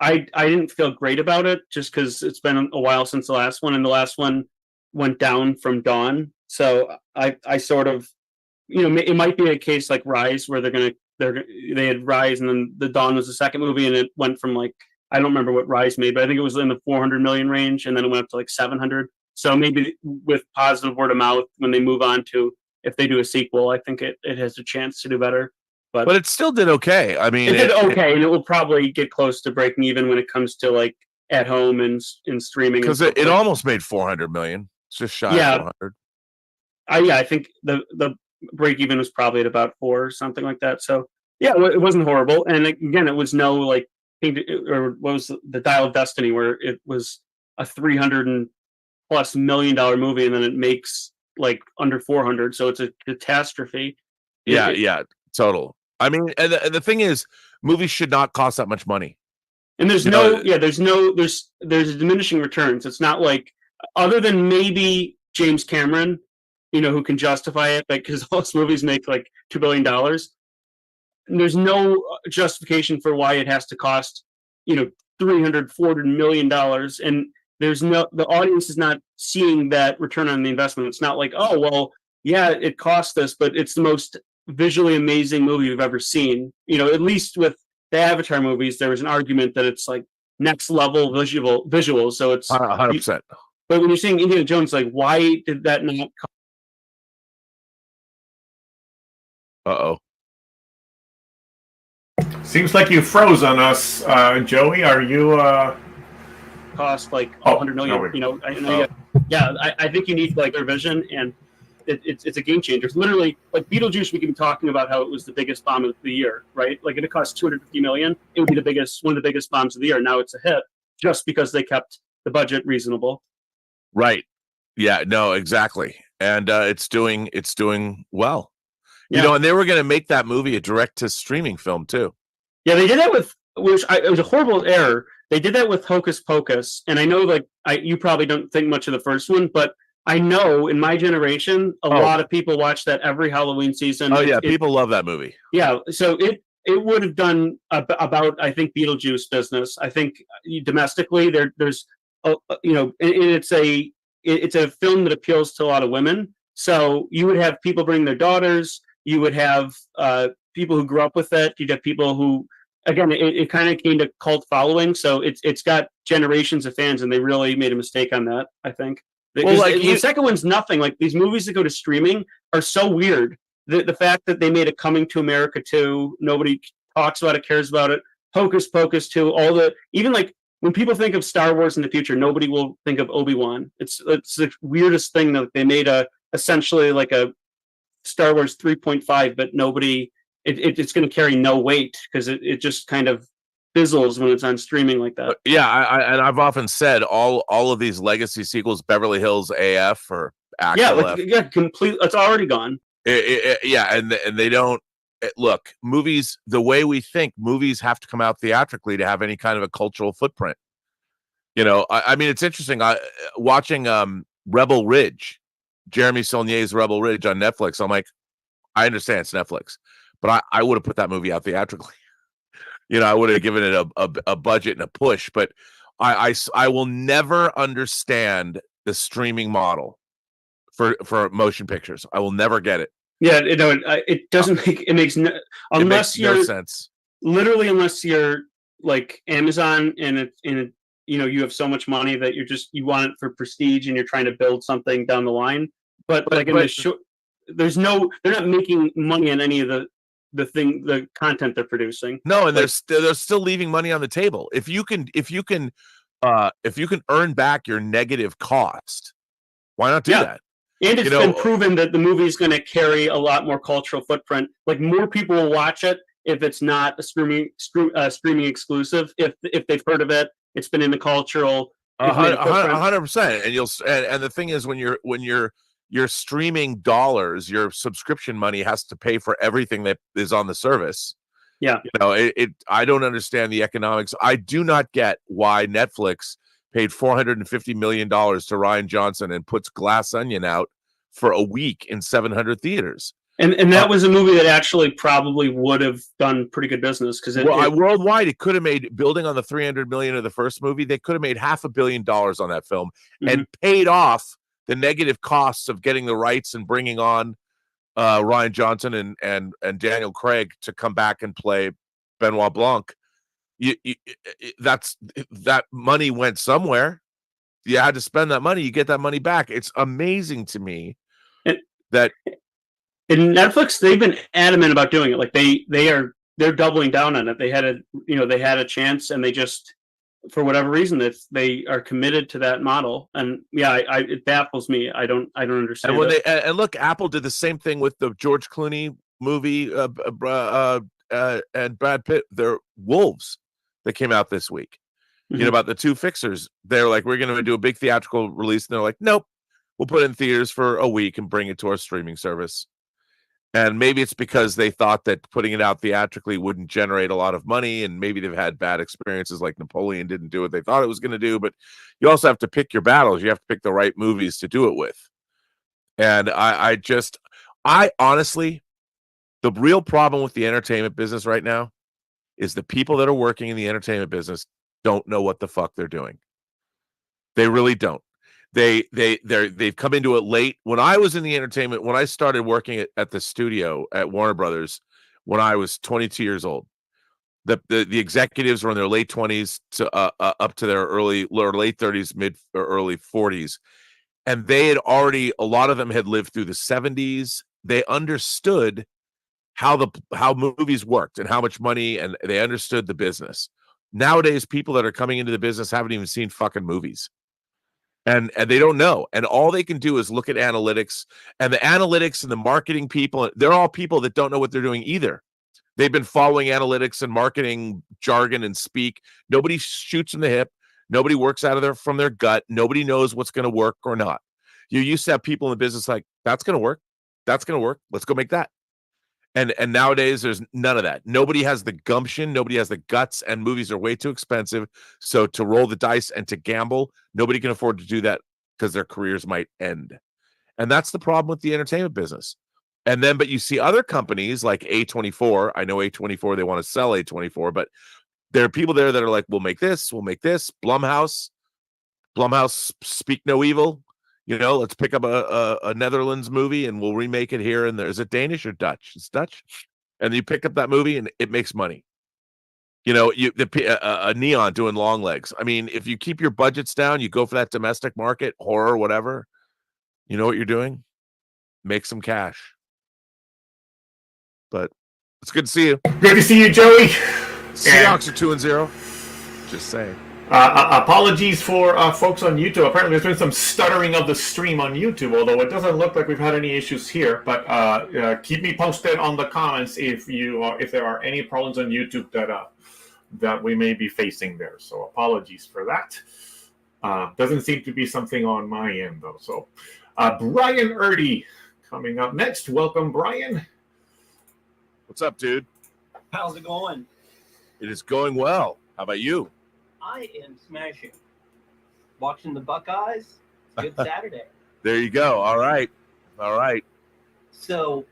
S5: I didn't feel great about it just because it's been a while since the last one, and the last one went down from Dawn. So I sort of, it might be a case like Rise where they had Rise, and then the Dawn was the second movie, and it went from like, I don't remember what Rise made, but I think it was in the 400 million range, and then it went up to like 700. So maybe with positive word of mouth, when they move on to, if they do a sequel, I think it has a chance to do better. But
S3: it still did okay. I mean,
S5: it did okay, and it will probably get close to breaking even when it comes to like at home and in streaming.
S3: Because it almost made 400 million. It's just shy of 400.
S5: I think the break even was probably at about 4 or something like that. So yeah, it wasn't horrible. And again, it was no like, or what was the Dial of Destiny, where it was a $300+ million movie, and then it makes like under 400. So it's a catastrophe.
S3: Yeah, total. I mean, and the thing is, movies should not cost that much money.
S5: And there's diminishing returns. It's not like, other than maybe James Cameron, who can justify it, because all his movies make like $2 billion. And there's no justification for why it has to cost, $300-400 million. And the audience is not seeing that return on the investment. It's not like, oh, well, yeah, it cost this, but it's the most visually amazing movie you've ever seen. At least with the Avatar movies, there was an argument that it's like next level visuals. So it's
S3: 100%.
S5: But when you're seeing Indiana Jones, like, why did that not
S3: Uh-oh.
S2: Seems like you froze on us, Joey. Are you?
S5: cost like
S2: Oh,
S5: 100 million?
S2: no,
S5: You know, I think you need like their vision, and it's a game changer. It's literally like Beetlejuice. We can be talking about how it was the biggest bomb of the year, right? Like if it cost 250 million, it would be one of the biggest bombs of the year. Now it's a hit just because they kept the budget reasonable.
S3: Right. Yeah, no, exactly. And it's doing well.
S5: Yeah.
S3: You know, and they were going to make that movie a direct to streaming film too.
S5: Yeah, they did that with it was a horrible error. They did that with Hocus Pocus, and I know like you probably don't think much of the first one, but I know in my generation a lot of people watch that every Halloween season.
S3: Oh yeah, people love that movie.
S5: Yeah, so it would have done about I think Beetlejuice business. I think domestically there's you know, and it's a film that appeals to a lot of women. So you would have people bring their daughters. You would have people who grew up with it. You'd have people who, again, it kind of gained a cult following. So it's got generations of fans, and they really made a mistake on that, I think. Well, like the second one's nothing. Like these movies that go to streaming are so weird. The fact that they made a Coming to America 2, nobody talks about it, cares about it. Hocus Pocus 2, even like when people think of Star Wars in the future, nobody will think of Obi-Wan. It's the weirdest thing that they made essentially like a Star Wars 3.5, but nobody, it's going to carry no weight because it just kind of fizzles when it's on streaming like that.
S3: Yeah, and I've often said all of these legacy sequels, Beverly Hills AF or Act
S5: complete. It's already gone.
S3: Yeah, and they don't look, movies. The way we think, movies have to come out theatrically to have any kind of a cultural footprint. You know, I mean, it's interesting. Watching Rebel Ridge, Jeremy Saulnier's Rebel Ridge on Netflix. I'm like, I understand it's Netflix, but I would have put that movie out theatrically. You know, I would have given it a budget and a push, but I will never understand the streaming model for motion pictures. I will never get it.
S5: Yeah, it doesn't make it makes no, unless
S3: no
S5: you're
S3: sense.
S5: Literally, unless you're like Amazon and you know, you have so much money that you want it for prestige and you're trying to build something down the line. But like in the short, they're not making money on any of the content they're producing.
S3: No, and they're still leaving money on the table. If you can earn back your negative cost, why not do that?
S5: And it's been proven that the movie is going to carry a lot more cultural footprint. Like more people will watch it if it's not a streaming exclusive. If they've heard of it, it's been in the cultural
S3: 100%. And the thing is, when you're streaming dollars, your subscription money has to pay for everything that is on the service.
S5: Yeah,
S3: you know, I don't understand the economics. I do not get why Netflix paid $450 million to Rian Johnson and puts Glass Onion out for a week in 700 theaters.
S5: And that was a movie that actually probably would have done pretty good business because
S3: worldwide it could have made, building on the $300 million of the first movie, they could have made $500 million on that film and paid off the negative costs of getting the rights and bringing on Rian Johnson and Daniel Craig to come back and play Benoit Blanc. That money went somewhere. You had to spend that money. You get that money back. It's amazing to me that
S5: in Netflix they've been adamant about doing it. Like they're doubling down on it. They had a chance, and they just, for whatever reason, they are committed to that model. And yeah, it baffles me. I don't understand.
S3: And when and look, Apple did the same thing with the George Clooney movie and Brad Pitt. They're Wolves that came out this week. You know, about the two fixers. They're like, we're going to do a big theatrical release, and they're like, nope, we'll put it in theaters for a week and bring it to our streaming service. And maybe it's because they thought that putting it out theatrically wouldn't generate a lot of money, and maybe they've had bad experiences, like Napoleon didn't do what they thought it was going to do. But you also have to pick your battles. You have to pick the right movies to do it with. And I honestly, the real problem with the entertainment business right now is the people that are working in the entertainment business don't know what the fuck they're doing. They really don't. They've come into it late. When I was in the entertainment, when I started working at the studio at Warner Brothers, when I was 22 years old, The executives were in their late 20s to up to their early or late 30s, mid or early 40s, and they had already, a lot of them had lived through the 70s. They understood how movies worked and how much money, and they understood the business. Nowadays, people that are coming into the business haven't even seen fucking movies. And they don't know. And all they can do is look at analytics, and the analytics and the marketing people, they're all people that don't know what they're doing either. They've been following analytics and marketing jargon and speak. Nobody shoots from the hip. Nobody works out of from their gut. Nobody knows what's going to work or not. You used to have people in the business like, that's going to work. That's going to work. Let's go make that. And nowadays, there's none of that. Nobody has the gumption. Nobody has the guts, and movies are way too expensive. So to roll the dice and to gamble, nobody can afford to do that because their careers might end. And that's the problem with the entertainment business. And then, but you see other companies like A24. I know A24, they want to sell A24, but there are people there that are like, we'll make this. Blumhouse, speak no evil. Let's pick up a Netherlands movie and we'll remake it here. And there's a Danish or Dutch. It's Dutch. And you pick up that movie and it makes money. A Neon doing Long Legs. I mean, if you keep your budgets down, you go for that domestic market, horror, whatever, you know what you're doing? Make some cash. But it's good to see you.
S2: Good to see you, Joey.
S3: Seahawks are 2-0. Just saying.
S2: Apologies for folks on YouTube. Apparently, there's been some stuttering of the stream on YouTube, although it doesn't look like we've had any issues here. But keep me posted on the comments if there are any problems on YouTube that we may be facing there. So apologies for that. Doesn't seem to be something on my end though. So Brian Erdy coming up next. Welcome, Brian.
S3: What's up, dude?
S6: How's it going?
S3: It is going well. How about you?
S6: I am smashing. Watching the Buckeyes. Good Saturday.
S3: There you go. All right.
S6: So,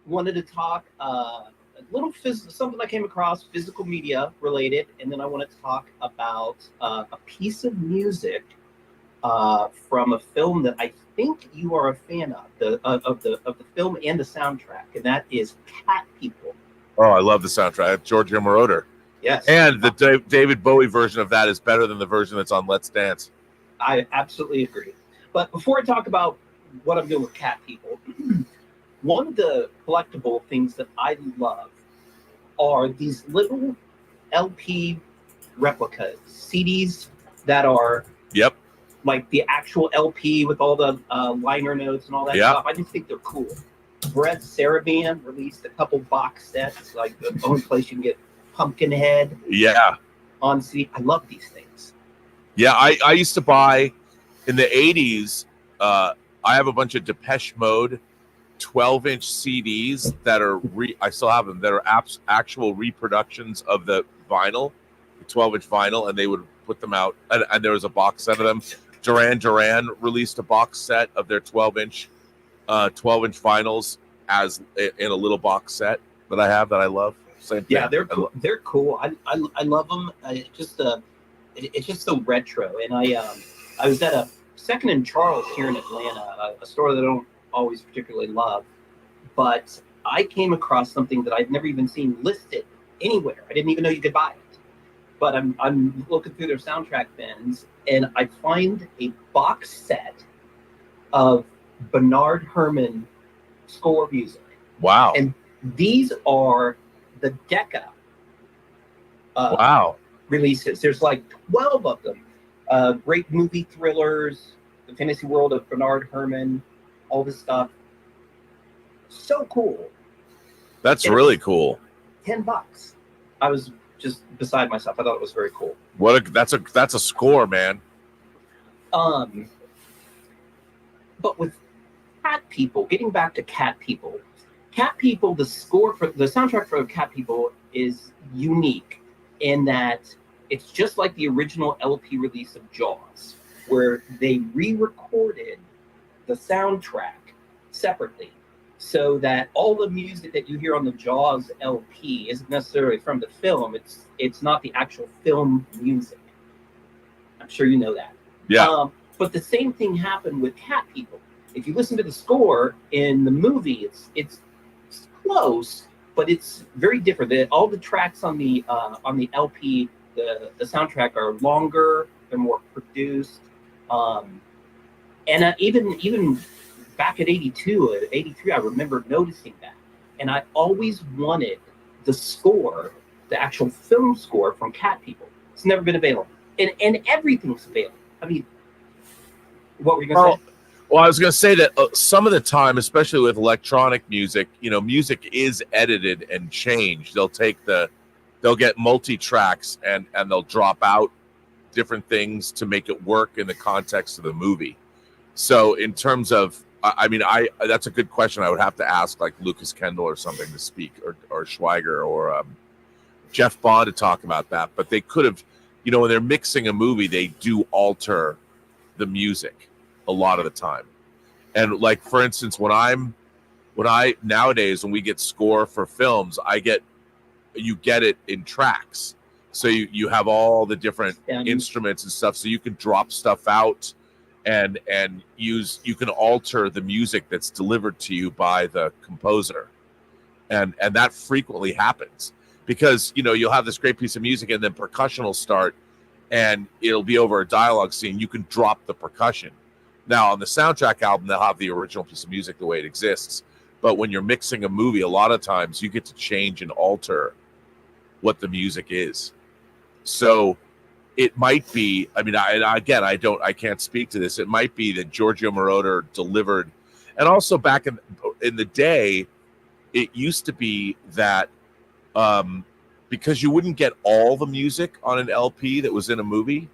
S6: wanted to talk a little something I came across, physical media related, and then I want to talk about a piece of music from a film that I think you are a fan of the film and the soundtrack, and that is Cat People.
S3: Oh, I love the soundtrack. Giorgio Moroder.
S6: Yes.
S3: And the David Bowie version of that is better than the version that's on Let's Dance.
S6: I absolutely agree. But before I talk about what I'm doing with Cat People, one of the collectible things that I love are these little LP replicas, CDs that are like the actual LP with all the liner notes and all that stuff. I just think they're cool. Brett Saravan released a couple box sets, like the only place you can get Pumpkinhead.
S3: Yeah.
S6: On CD. I love these things.
S3: Yeah, I used to buy in the 80s. I have a bunch of Depeche Mode 12-inch CDs that are I still have them, that are actual reproductions of the vinyl, the 12-inch vinyl, and they would put them out. And there was a box set of them. Duran Duran released a box set of their 12-inch vinyls as in a little box set that I have that I love. Same thing.
S6: Yeah, they're cool. They're cool. I love them. It's just so retro. And I was at a Second and Charles here in Atlanta, a store that I don't always particularly love, but I came across something that I'd never even seen listed anywhere. I didn't even know you could buy it. But I'm looking through their soundtrack bins, and I find a box set of Bernard Herrmann score music.
S3: Wow.
S6: And these are the Decca releases. There's like 12 of them. Great movie thrillers, the fantasy world of Bernard Herrmann, all this stuff. So cool.
S3: That's really cool.
S6: $10. I was just beside myself. I thought it was very cool.
S3: That's a score, man.
S6: But with Cat People, getting back to Cat People, the score for the soundtrack for Cat People is unique in that it's just like the original LP release of Jaws, where they re-recorded the soundtrack separately so that all the music that you hear on the Jaws LP isn't necessarily from the film. It's not the actual film music. I'm sure you know that.
S3: Yeah.
S6: But the same thing happened with Cat People. If you listen to the score in the movie, it's close, but it's very different. All the tracks on the LP, the soundtrack are longer. They're more produced, and even back at 82, 83, I remember noticing that, and I always wanted the score, the actual film score from Cat People. It's never been available, and everything's available. I mean, what were you going to say?
S3: Well, I was going to say that some of the time, especially with electronic music, music is edited and changed. They'll get multi-tracks and they'll drop out different things to make it work in the context of the movie. So in terms of, that's a good question. I would have to ask like Lucas Kendall or something to speak, or Schweiger or Jeff Bond to talk about that. But they could have, when they're mixing a movie, they do alter the music a lot of the time. And like, for instance, nowadays when we get score for films, you get it in tracks. So you have all the different instruments and stuff, so you can drop stuff out and you can alter the music that's delivered to you by the composer. And that frequently happens because you'll have this great piece of music and then percussion will start and it'll be over a dialogue scene. You can drop the percussion. Now, on the soundtrack album, they'll have the original piece of music the way it exists. But when you're mixing a movie, a lot of times you get to change and alter what the music is. So it might be, I can't speak to this. It might be that Giorgio Moroder delivered. And also back in the day, it used to be that because you wouldn't get all the music on an LP that was in a movie,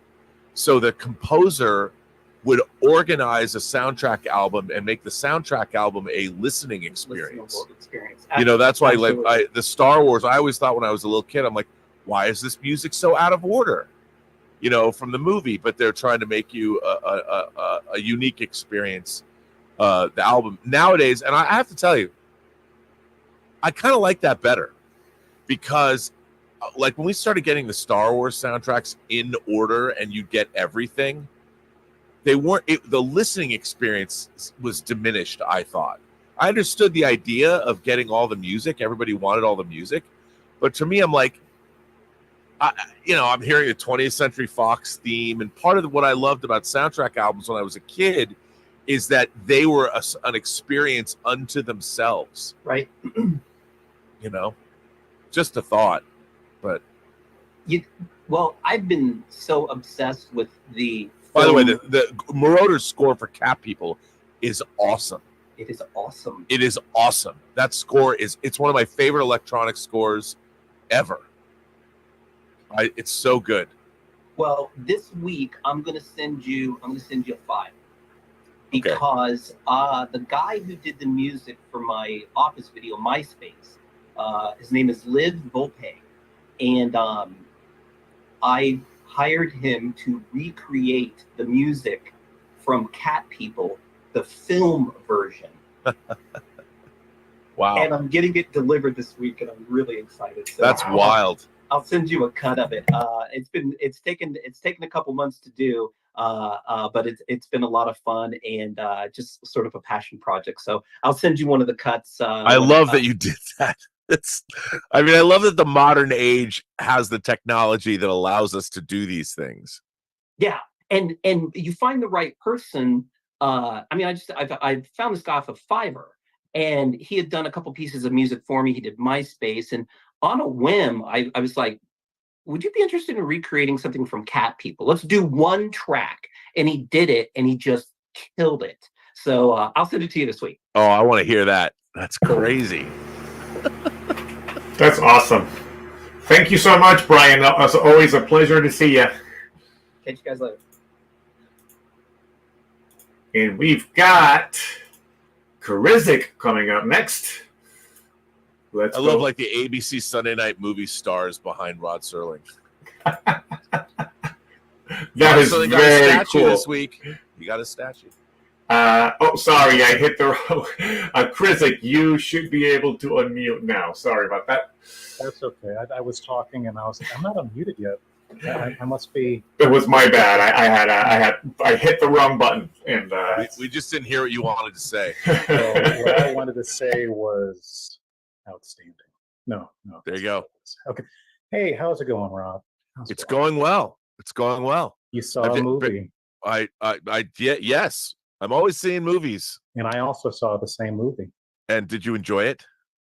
S3: so the composer would organize a soundtrack album and make the soundtrack album a listening experience. That's why the Star Wars, I always thought when I was a little kid, I'm like, why is this music so out of order? From the movie, but they're trying to make you a unique experience, the album nowadays. And I have to tell you, I kind of like that better because like when we started getting the Star Wars soundtracks in order and you get everything, the listening experience was diminished. I thought I understood the idea of getting all the music. Everybody wanted all the music, but to me, I'm like, I'm hearing a 20th Century Fox theme, and part of what I loved about soundtrack albums when I was a kid is that they were an experience unto themselves.
S6: Right.
S3: Just a thought, but
S6: I've been so obsessed with the.
S3: By the way, the Moroder's score for Cat People is awesome.
S6: It is awesome.
S3: It is awesome. That score it's one of my favorite electronic scores ever. It's so good.
S6: Well, this week I'm gonna send you a file because the guy who did the music for my Office video, MySpace, his name is Liv Volpe, and I hired him to recreate the music from Cat People, the film version.
S3: Wow!
S6: And I'm getting it delivered this week, and I'm really excited. So
S3: that's wild.
S6: I'll send you a cut of it. It's taken a couple months to do, but it's been a lot of fun and just sort of a passion project. So I'll send you one of the cuts.
S3: I love that you did that. I love that the modern age has the technology that allows us to do these things.
S6: Yeah, and you find the right person. I found this guy off of Fiverr, and he had done a couple pieces of music for me. He did MySpace, and on a whim, I was like, would you be interested in recreating something from Cat People? Let's do one track. And he did it, and he just killed it. So I'll send it to you this week.
S3: Oh, I want to hear that. That's crazy.
S2: That's awesome. Thank you so much, Brian. It's always a pleasure to see you.
S6: Catch you guys later.
S2: And we've got Karizik coming up next.
S3: I love like the ABC Sunday Night Movie stars behind Rod Serling.
S2: That is very
S3: got a statue
S2: cool.
S3: This week. You got a statue.
S2: Sorry, I hit the wrong. Karizik, you should be able to unmute now. Sorry about that.
S7: That's okay. I was talking and I was like, I'm not unmuted yet. I must be.
S2: It was my bad. I hit the wrong button, and
S3: we just didn't hear what you wanted to say.
S7: So what I wanted to say was outstanding. No, no.
S3: There you go.
S7: Okay. Hey, how's it going, Rob?
S3: It's going well. It's going well.
S7: You saw a movie.
S3: Yes. I'm always seeing movies.
S7: And I also saw the same movie.
S3: And did you enjoy it?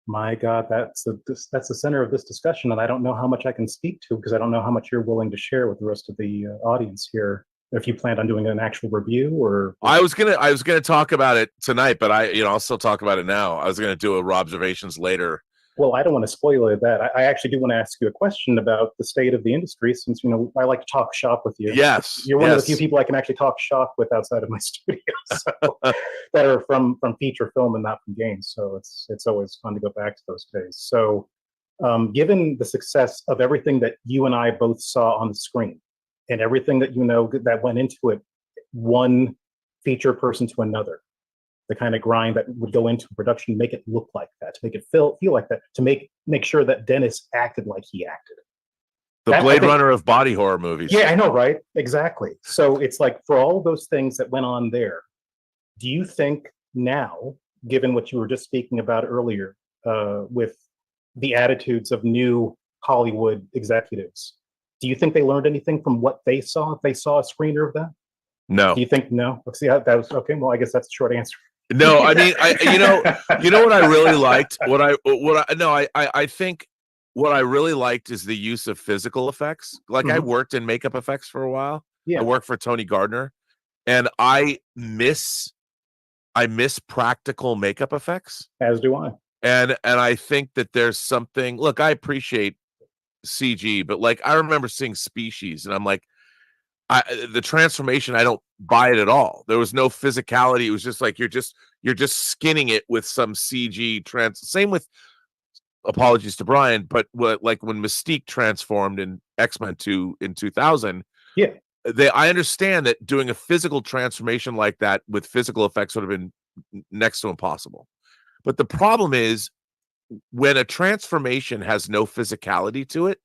S7: My God, that's the center of this discussion, and I don't know how much I can speak to because I don't know how much you're willing to share with the rest of the audience here. If you planned on doing an actual review, or
S3: I was gonna talk about it tonight, but I'll still talk about it now. I was gonna do a observations later.
S7: Well, I don't want to spoil that. I actually do want to ask you a question about the state of the industry, since I like to talk shop with you.
S3: Yes,
S7: you're one of the few people I can actually talk shop with outside of my studio, that are from feature film and not from games. So it's always fun to go back to those days. So, given the success of everything that you and I both saw on the screen, and everything that that went into it, one feature person to another, the kind of grind that would go into production, make it look like that, to make it feel like that, to make sure that Dennis acted like he acted.
S3: The Blade Runner of body horror movies.
S7: Yeah, I know, right? Exactly. So it's like, for all those things that went on there, do you think now, given what you were just speaking about earlier, with the attitudes of new Hollywood executives, do you think they learned anything from what they saw, if they saw a screener of that?
S3: No.
S7: Do you think no? Let's see how that was. Okay, well, I guess that's the short answer.
S3: No, I mean, you know what I really liked? I think what I really liked is the use of physical effects. Like, I worked in makeup effects for a while.
S7: Yeah.
S3: I worked for Tony Gardner, and I miss practical makeup effects.
S7: As do I.
S3: And I think that there's something. Look, I appreciate CG, but like, I remember seeing Species, and I'm like, the transformation, I don't buy it at all. There was no physicality. It was just like you're just skinning it with some CG Same with, apologies to Brian, but like when Mystique transformed in X-Men 2 in 2000.
S7: Yeah,
S3: I understand that doing a physical transformation like that with physical effects would have been next to impossible. But the problem is, when a transformation has no physicality to it,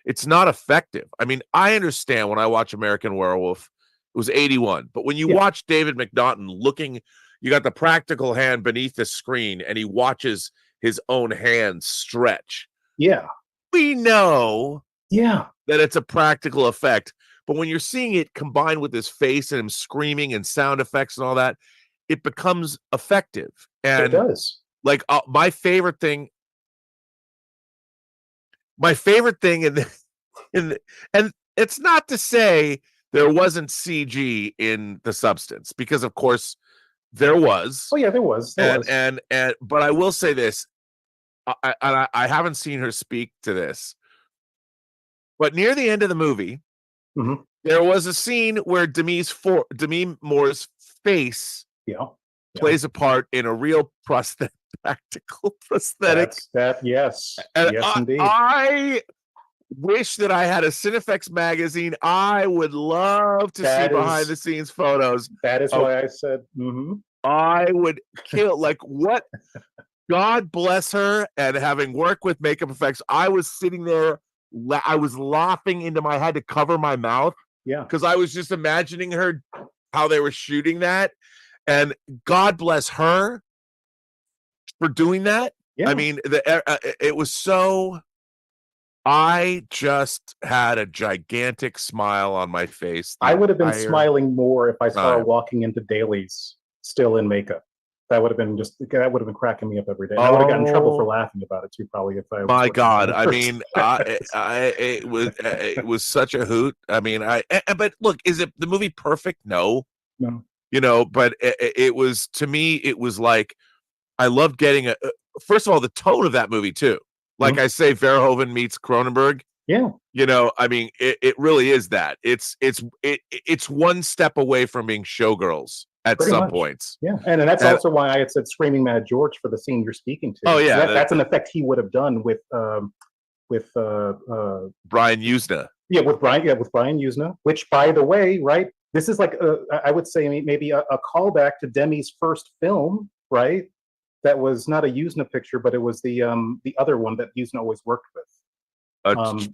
S3: it's not effective. I mean, I understand when I watch American Werewolf, it was 81, but when you watch David McNaughton you got the practical hand beneath the screen, and he watches his own hand stretch.
S7: Yeah.
S3: We know
S7: that
S3: it's a practical effect, but when you're seeing it combined with his face and him screaming and sound effects and all that, it becomes effective. And
S7: it does.
S3: Like, my favorite thing and it's not to say there wasn't CG in The Substance, because of course there was.
S7: Oh yeah, there was.
S3: And but I will say this, I haven't seen her speak to this, but near the end of the movie, there was a scene where Demi Moore's face plays a part in a real practical prosthetic.
S7: Yes,
S3: and
S7: yes, indeed.
S3: I wish that I had a Cinefex magazine. I would love to see behind the scenes photos.
S7: That is why I said,
S3: I would kill, like, what? God bless her. And having worked with makeup effects, I was sitting there, I was laughing into my head to cover my mouth.
S7: Yeah.
S3: Because I was just imagining how they were shooting that. And God bless her for doing that.
S7: Yeah.
S3: I mean, it was so. I just had a gigantic smile on my face.
S7: I would have been smiling more if I saw her walking into dailies still in makeup. That would have been cracking me up every day. I would have gotten in trouble for laughing about it too, probably, if I.
S3: My God, I mean, it was such a hoot. I mean, but look, is the movie perfect? No. But it was, to me, it was like, I loved getting first of all, the tone of that movie too. Like I say, Verhoeven meets Cronenberg.
S7: Yeah.
S3: I mean, it really is that. It's one step away from being Showgirls at
S7: Pretty
S3: some
S7: much.
S3: points.
S7: Yeah, and that's also why I had said Screaming Mad George for the scene you're speaking to.
S3: Oh yeah,
S7: that's an effect he would have done with Brian
S3: Usna.
S7: Yeah, with Brian Usna. Which, by the way, right, this is like I would say maybe a callback to Demi's first film, right? That was not a Usna picture, but it was the other one that Usna always worked with.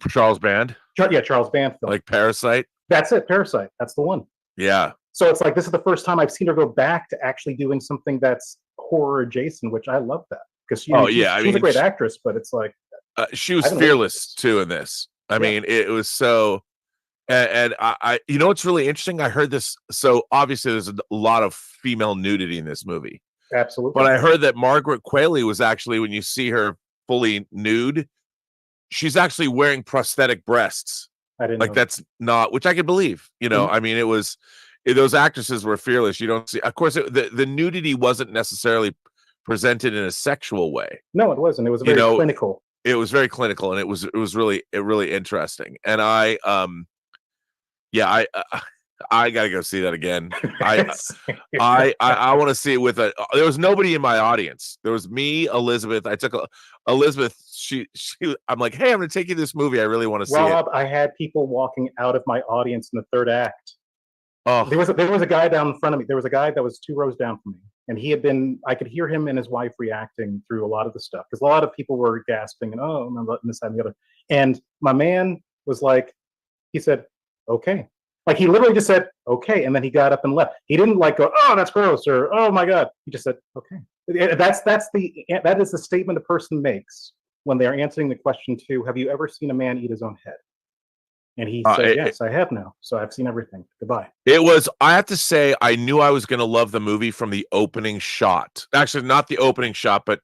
S3: Charles Band.
S7: Charles Band film.
S3: Like Parasite.
S7: That's it, Parasite. That's the one.
S3: Yeah.
S7: So it's like, this is the first time I've seen her go back to actually doing something that's horror adjacent, which I love that, because she's a great actress, but it's like,
S3: She was fearless too in this. I mean, it was so. And I, you know, what's really interesting? I heard this. So obviously, there's a lot of female nudity in this movie.
S7: Absolutely.
S3: But I heard that Margaret Qualley was actually, when you see her fully nude, she's actually wearing prosthetic breasts.
S7: I didn't
S3: like
S7: know.
S3: That's not, which I could believe. You know, I mean, those actresses were fearless. You don't see, of course, the nudity wasn't necessarily presented in a sexual way.
S7: No, it wasn't. It was very clinical.
S3: It was very clinical, and it was really interesting. And I gotta go see that again. I want to see it with there was nobody in my audience. There was me, Elizabeth. I took Elizabeth. She I'm like, hey, I'm gonna take you to this movie. I really want to see it.
S7: I had people walking out of my audience in the third act.
S3: Oh,
S7: there was a guy down in front of me. There was a guy that was 2 rows down from me, and I could hear him and his wife reacting through a lot of the stuff, because a lot of people were gasping and and this, that, and the other. And my man was like, he said, okay. Like, he literally just said, okay, and then he got up and left. He didn't like go, oh, that's gross, or oh my God. He just said, okay. That is the statement a person makes when they're answering the question to, have you ever seen a man eat his own head? And he said, yes, I have now. So I've seen everything. Goodbye.
S3: I have to say, I knew I was going to love the movie from the opening shot. Actually, not the opening shot, but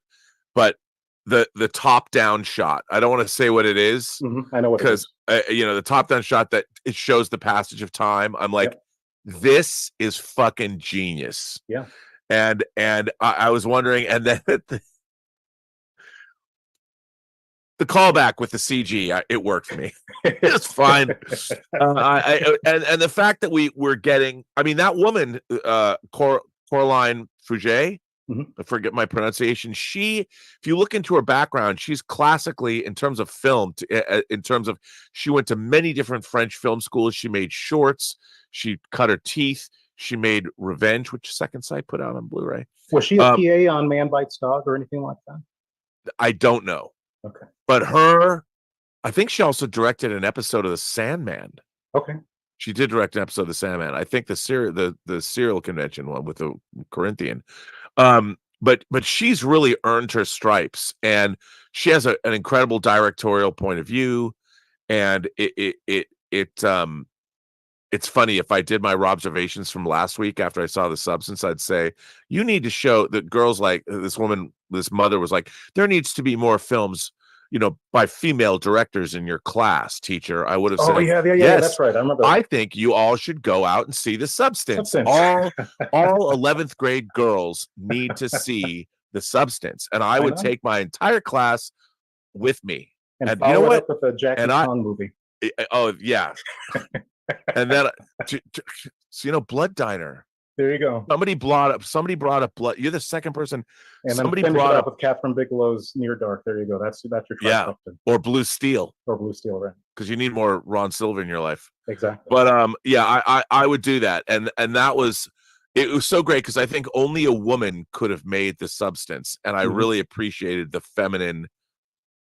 S3: the top-down shot. I don't want to say what it is.
S7: I know what it is.
S3: Because, the top-down shot that it shows the passage of time. I'm like, this is fucking genius.
S7: Yeah.
S3: And I was wondering, and then the callback with the CG, it worked for me. It's fine. And the fact that we're getting, I mean, that woman, Coraline Fouget, I forget my pronunciation. If you look into her background, she's classically, in terms of film, she went to many different French film schools. She made shorts. She cut her teeth. She made Revenge, which Second Sight put out on Blu-ray.
S7: Was she a PA on Man Bites Dog or anything like that?
S3: I don't know.
S7: Okay.
S3: But I think she also directed an episode of The Sandman.
S7: Okay.
S3: She did direct an episode of The Sandman. I think the serial convention one with the Corinthian. But she's really earned her stripes, and she has an incredible directorial point of view. And it's funny, if I did my observations from last week after I saw The Substance, I'd say, you need to show that girls like this woman, this mother was like, there needs to be more films, by female directors in your class, teacher. I would have said,
S7: yes, that's right. I remember that.
S3: I think you all should go out and see The Substance. All 11th grade girls need to see The Substance. And I would take my entire class with me.
S7: And you know what? With the Jackie Chan movie.
S3: Oh, yeah. And then, Blood Diner.
S7: There you go.
S3: Somebody brought up Blood. You're the second person.
S7: And
S3: somebody
S7: then
S3: brought up
S7: with Catherine Bigelow's Near Dark. There you go. That's your trifecta.
S3: Yeah. Or Blue Steel.
S7: Right?
S3: Because you need more Ron Silver in your life.
S7: Exactly.
S3: But I would do that, and that was so great, because I think only a woman could have made The Substance, and I really appreciated the feminine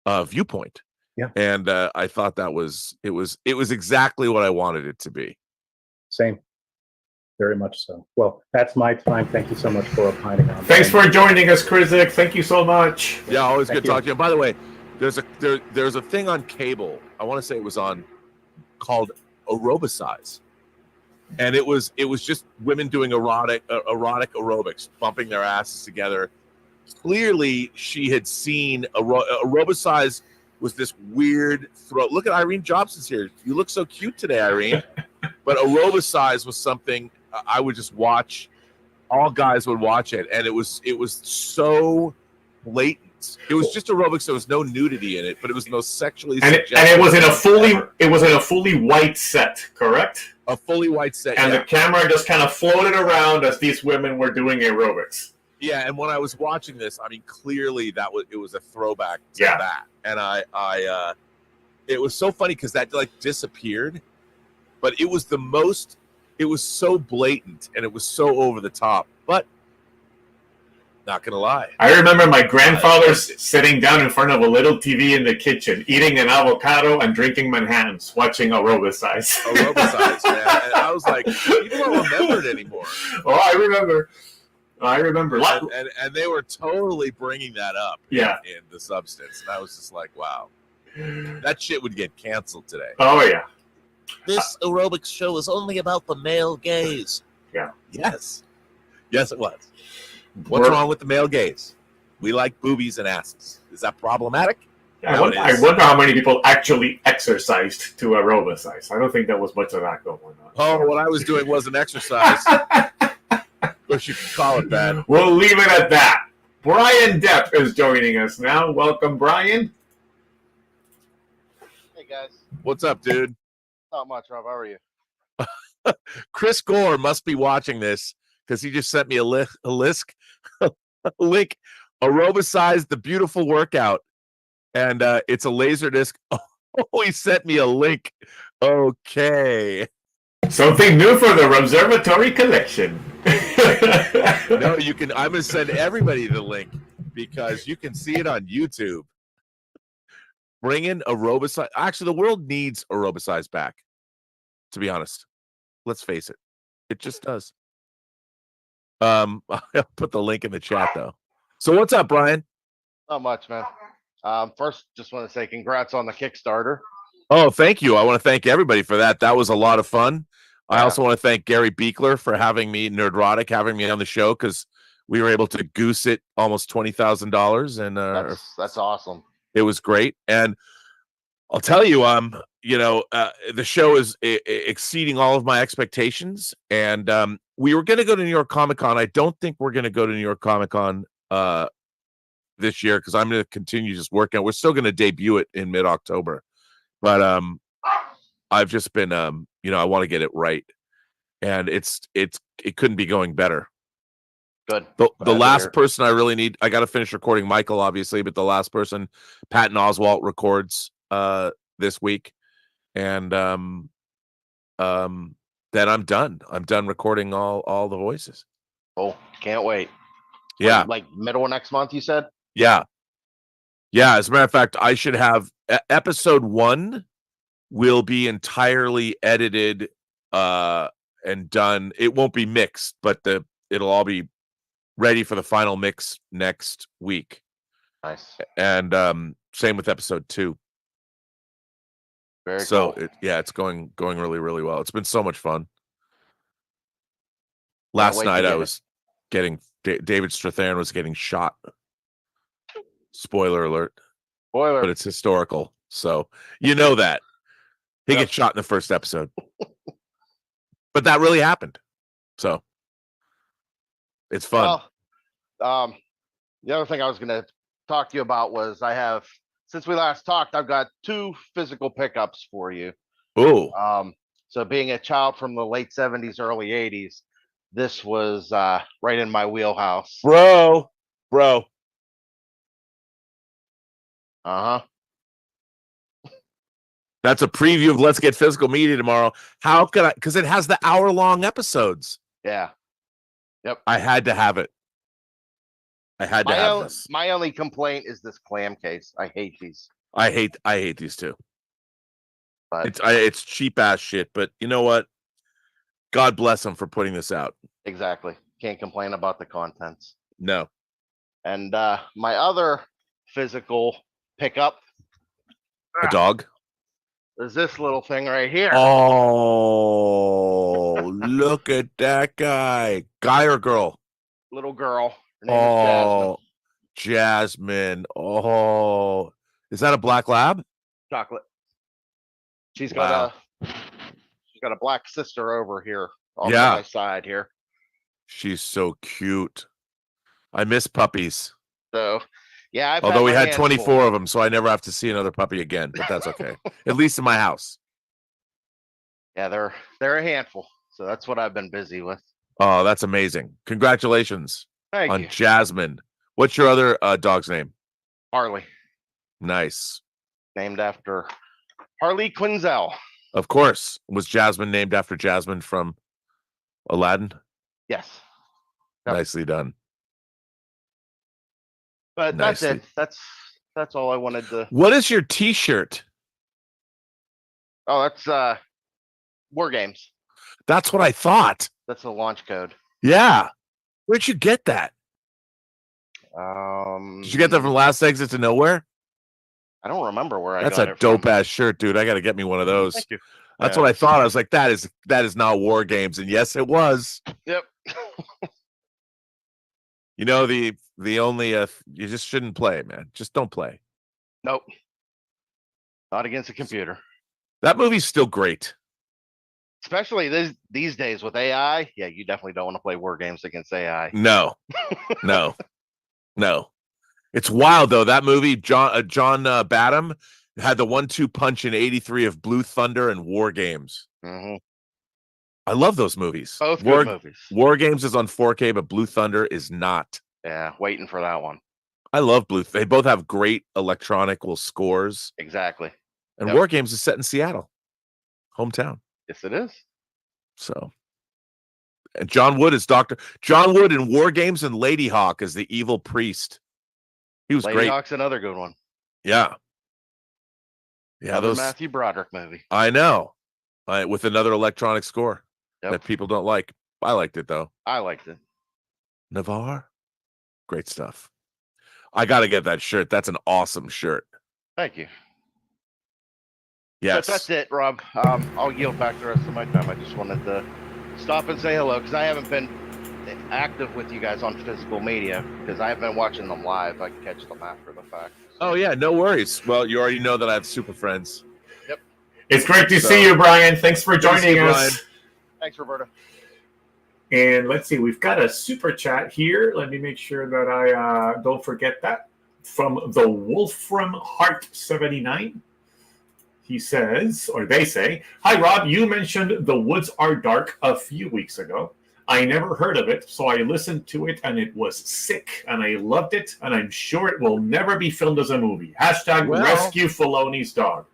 S3: viewpoint.
S7: Yeah.
S3: And I thought it was exactly what I wanted it to be.
S7: Same. Very much so. Well, that's my time. Thank you so much for opining on.
S2: Thanks for joining us, Krizik. Thank you so much.
S3: Yeah, always good talking to you. By the way, there's a thing on cable. I want to say it was on, called Aerobicize, and it was just women doing erotic aerobics, bumping their asses together. Clearly, she had seen Aerobicize. Was this weird throw? Look at Irene Jobson's here. You look so cute today, Irene. But Aerobicize was something I would just watch. All guys would watch it, and it was so blatant. It was just aerobics. There was no nudity in it, but it was the most sexually suggestive.
S2: And it was in a fully white set, correct?
S3: A fully white set,
S2: and the camera just kind of floated around as these women were doing aerobics.
S3: Yeah, and when I was watching this, I mean, clearly it was a throwback to that, and it was so funny because that disappeared, but it was so blatant and it was so over the top. But not gonna lie,
S2: I remember my grandfather sitting down in front of a little TV in the kitchen, eating an avocado and drinking Manhattans, watching Aerobicize.
S3: Man, and I was like, people don't remember it anymore.
S2: Oh, I remember. I remember.
S3: And they were totally bringing that up.
S2: Yeah.
S3: In the substance. And I was just like, wow. That shit would get canceled today.
S2: Oh, yeah.
S3: This aerobics show is only about the male gaze.
S2: Yeah.
S3: Yes. Yes, it was. What's wrong with the male gaze? We like boobies and asses. Is that problematic?
S2: I wonder how many people actually exercised to aerobicize. I don't think there was much of that going on.
S3: Oh, what I was doing wasn't exercise. But you can call it that.
S2: We'll leave it at that. Brian Depp is joining us now. Welcome, Brian.
S8: Hey, guys.
S3: What's up, dude?
S8: Not much, Rob. How are you?
S3: Chris Gore must be watching this because he just sent me a link. Aerobicize the beautiful workout. And it's a laser disc. Oh, he sent me a link. Okay.
S2: Something new for the Observatory collection.
S3: No, you can. I'm going to send everybody the link because you can see it on YouTube. Bring in aerobicize. Actually, the world needs aerobicize back, to be honest. Let's face it. It just does. I'll put the link in the chat, though. So what's up, Brian?
S8: Not much, man. First, just want to say congrats on the Kickstarter.
S3: Oh, thank you. I want to thank everybody for that. That was a lot of fun. I also want to thank Gary Beekler for having me, Nerdrotic, having me on the show because we were able to goose it almost $20,000, and
S8: that's awesome.
S3: It was great, and I'll tell you, the show is exceeding all of my expectations, and we were going to go to New York Comic Con. I don't think we're going to go to New York Comic Con this year because I'm going to continue just working. We're still going to debut it in mid-October, but I've just been I want to get it right, and it couldn't be going better.
S8: Good.
S3: The last person I really need, I got to finish recording Michael, obviously, but the last person, Patton Oswalt, records this week, and then I'm done. I'm done recording all the voices.
S8: Oh, can't wait.
S3: Yeah,
S8: like middle of next month, you said.
S3: Yeah. As a matter of fact, I should have episode 1 will be entirely edited and done. It won't be mixed, but it'll all be ready for the final mix next week.
S8: Nice.
S3: And same with episode 2.
S8: Very cool.
S3: It's going really, really well. It's been so much fun. Last night I was getting David Strathairn was getting shot. Spoiler alert.
S8: Spoiler.
S3: But it's historical. So you know that. He gets shot in the first episode. But that really happened. So it's fun.
S8: Well, the other thing I was going to talk to you about was since we last talked, I've got 2 physical pickups for you.
S3: Oh.
S8: So being a child from the late 70s, early 80s, this was right in my wheelhouse.
S3: Bro.
S8: Uh-huh.
S3: That's a preview of Let's Get Physical Media tomorrow. How could I? Because it has the hour-long episodes.
S8: Yeah. Yep.
S3: I had to have it. I had to have this.
S8: My only complaint is this clam case. I hate these.
S3: I hate these too.
S8: But
S3: it's cheap ass shit. But you know what? God bless them for putting this out.
S8: Exactly. Can't complain about the contents.
S3: No.
S8: And my other physical pickup.
S3: A dog?
S8: There's this little thing right here.
S3: Oh, look at that guy. Guy or girl?
S8: Little girl. Her name is
S3: Jasmine. Oh, is that a black lab?
S8: Chocolate. She's got a black sister over here on my side here.
S3: She's so cute. I miss puppies.
S8: So, yeah.
S3: Although we had 24 of them, so I never have to see another puppy again. But that's okay. At least in my house.
S8: Yeah, they're a handful. So that's what I've been busy with.
S3: Oh, that's amazing! Congratulations
S8: Thank you.
S3: Jasmine. What's your other dog's name?
S8: Harley.
S3: Nice.
S8: Named after Harley Quinzel.
S3: Of course. Was Jasmine named after Jasmine from Aladdin?
S8: Yes.
S3: Yep. Nicely done.
S8: But that's it. That's all I wanted to.
S3: What is your T-shirt?
S8: Oh, that's War Games.
S3: That's what I thought.
S8: That's the launch code.
S3: Yeah. Where'd you get that? Did you get that from Last Exit to Nowhere?
S8: I don't remember where I
S3: That's
S8: got
S3: a
S8: it from.
S3: dope ass shirt, dude. I got to get me one of those.
S4: Thank you.
S3: That's
S2: Yeah.
S3: what I thought. I was like, that is not War Games, and yes, it was.
S8: Yep.
S3: You know, the only you just shouldn't play, man. Just don't play.
S8: Nope. Not against a computer.
S3: That movie's still great.
S8: Especially these days with AI. Yeah, you definitely don't want to play war games against AI.
S3: No. It's wild though. That movie, John Badham had the 1-2 punch in '83 of Blue Thunder and War Games.
S8: Mm-hmm.
S3: I love those movies.
S8: Both good movies.
S3: War Games is on 4K, but Blue Thunder is not.
S8: Yeah, waiting for that one.
S3: I love They both have great electronical scores.
S8: Exactly.
S3: And War Games is set in Seattle, hometown.
S8: Yes, it is.
S3: So, and John Wood is John Wood in War Games and Lady Hawk as the evil priest. He was
S8: Lady
S3: great.
S8: Hawk's another good one.
S3: Yeah.
S8: Another
S3: those
S8: Matthew Broderick movie.
S3: I know. With another electronic score
S8: Yep.
S3: that people don't like. I liked it though.
S8: I liked it.
S3: Navarre. Great stuff. I got to get that shirt. That's an awesome shirt.
S8: Thank you.
S3: Yes.
S8: But that's it, Rob. I'll yield back the rest of my time. I just wanted to stop and say hello because I haven't been active with you guys on physical media because I haven't been watching them live. I can catch them after the fact.
S3: Oh yeah, no worries. Well, you already know that I have super friends.
S8: Yep.
S2: It's great to see you, Brian. Thanks for joining us.
S3: Brian.
S8: Thanks, Roberta.
S2: And let's see, we've got a super chat here. Let me make sure that I don't forget that. From the Wolfram Heart 79. He says, or they say, "Hi, Rob. You mentioned The Woods Are Dark a few weeks ago. I never heard of it, so I listened to it, and it was sick, and I loved it, and I'm sure it will never be filmed as a movie. Hashtag rescue Filoni's dog."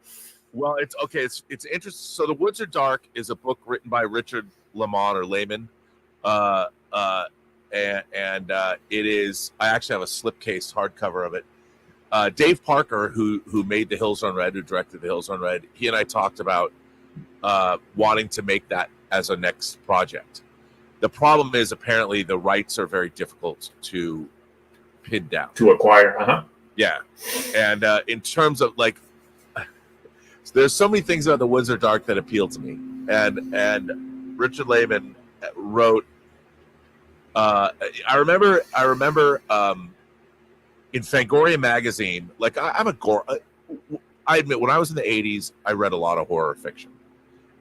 S3: Well, it's okay. It's interesting. So, The Woods Are Dark is a book written by Richard Lehman. It is. I actually have a slipcase hardcover of it. Dave Parker, who made The Hills Run Red, who directed The Hills Run Red, he and I talked about wanting to make that as a next project. The problem is apparently the rights are very difficult to pin down.
S2: To acquire,
S3: Yeah. And in terms of like, there's so many things about The Woods Are Dark that appeal to me. And Richard Lehman wrote, I remember in Fangoria magazine, like I admit when I was in the 80s, I read a lot of horror fiction.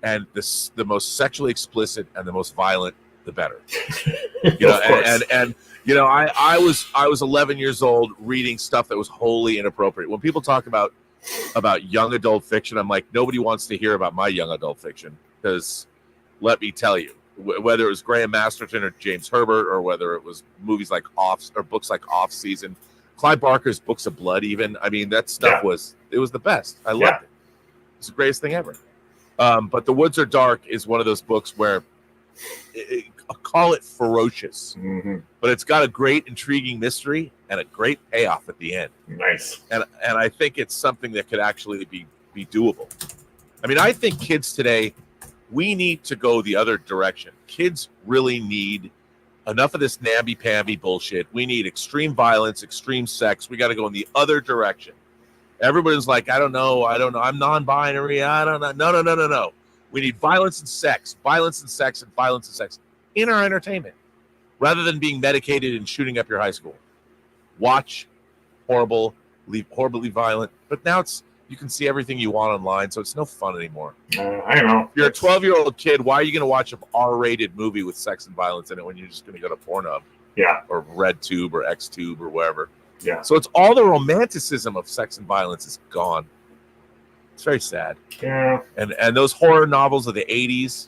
S3: And the most sexually explicit and the most violent, the better. You know, and you know, I was 11 years old reading stuff that was wholly inappropriate. When people talk about young adult fiction, I'm like, nobody wants to hear about my young adult fiction because let me tell you, whether it was Graham Masterton or James Herbert or whether it was movies like books like Off Season, Clive Barker's Books of Blood, even. I mean, that stuff was the best. I loved it. It's the greatest thing ever. But The Woods Are Dark is one of those books where call it ferocious, but it's got a great intriguing mystery and a great payoff at the end.
S2: Nice.
S3: And I think it's something that could actually be doable. I mean, I think kids today, we need to go the other direction. Kids really need enough of this namby-pamby bullshit. We need extreme violence, extreme sex. We got to go in the other direction. Everybody's like, I don't know. I'm non-binary. I don't know. No. We need violence and sex in our entertainment rather than being medicated and shooting up your high school. Watch horribly violent, but now you can see everything you want online, so it's no fun anymore.
S2: I don't know.
S3: If you're a 12-year-old kid, why are you going to watch an R-rated movie with sex and violence in it when you're just going to go to Pornhub?
S2: Yeah.
S3: Or RedTube or XTube or wherever.
S2: Yeah.
S3: So it's all the romanticism of sex and violence is gone. It's very sad.
S2: Yeah.
S3: And those horror novels of the 80s,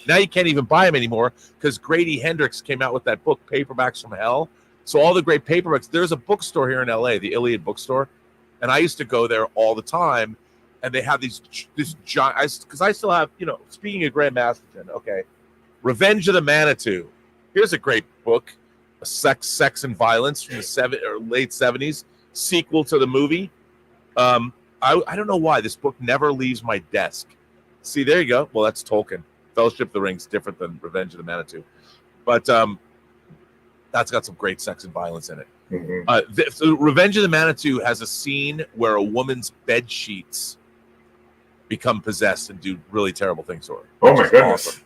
S3: now you can't even buy them anymore because Grady Hendrix came out with that book, Paperbacks from Hell. So all the great paperbacks, there's a bookstore here in LA, the Iliad bookstore. And I used to go there all the time, and they have this giant. Because I still have, speaking of Graham Masterton, okay, Revenge of the Manitou. Here's a great book, Sex and Violence from the late 70s, sequel to the movie. I don't know why this book never leaves my desk. See, there you go. Well, that's Tolkien. Fellowship of the Ring's different than Revenge of the Manitou, but That's got some great sex and violence in it.
S2: Mhm.
S3: So Revenge of the Manitou has a scene where a woman's bed sheets become possessed and do really terrible things to her.
S2: Oh
S3: which
S2: my
S3: is
S2: goodness.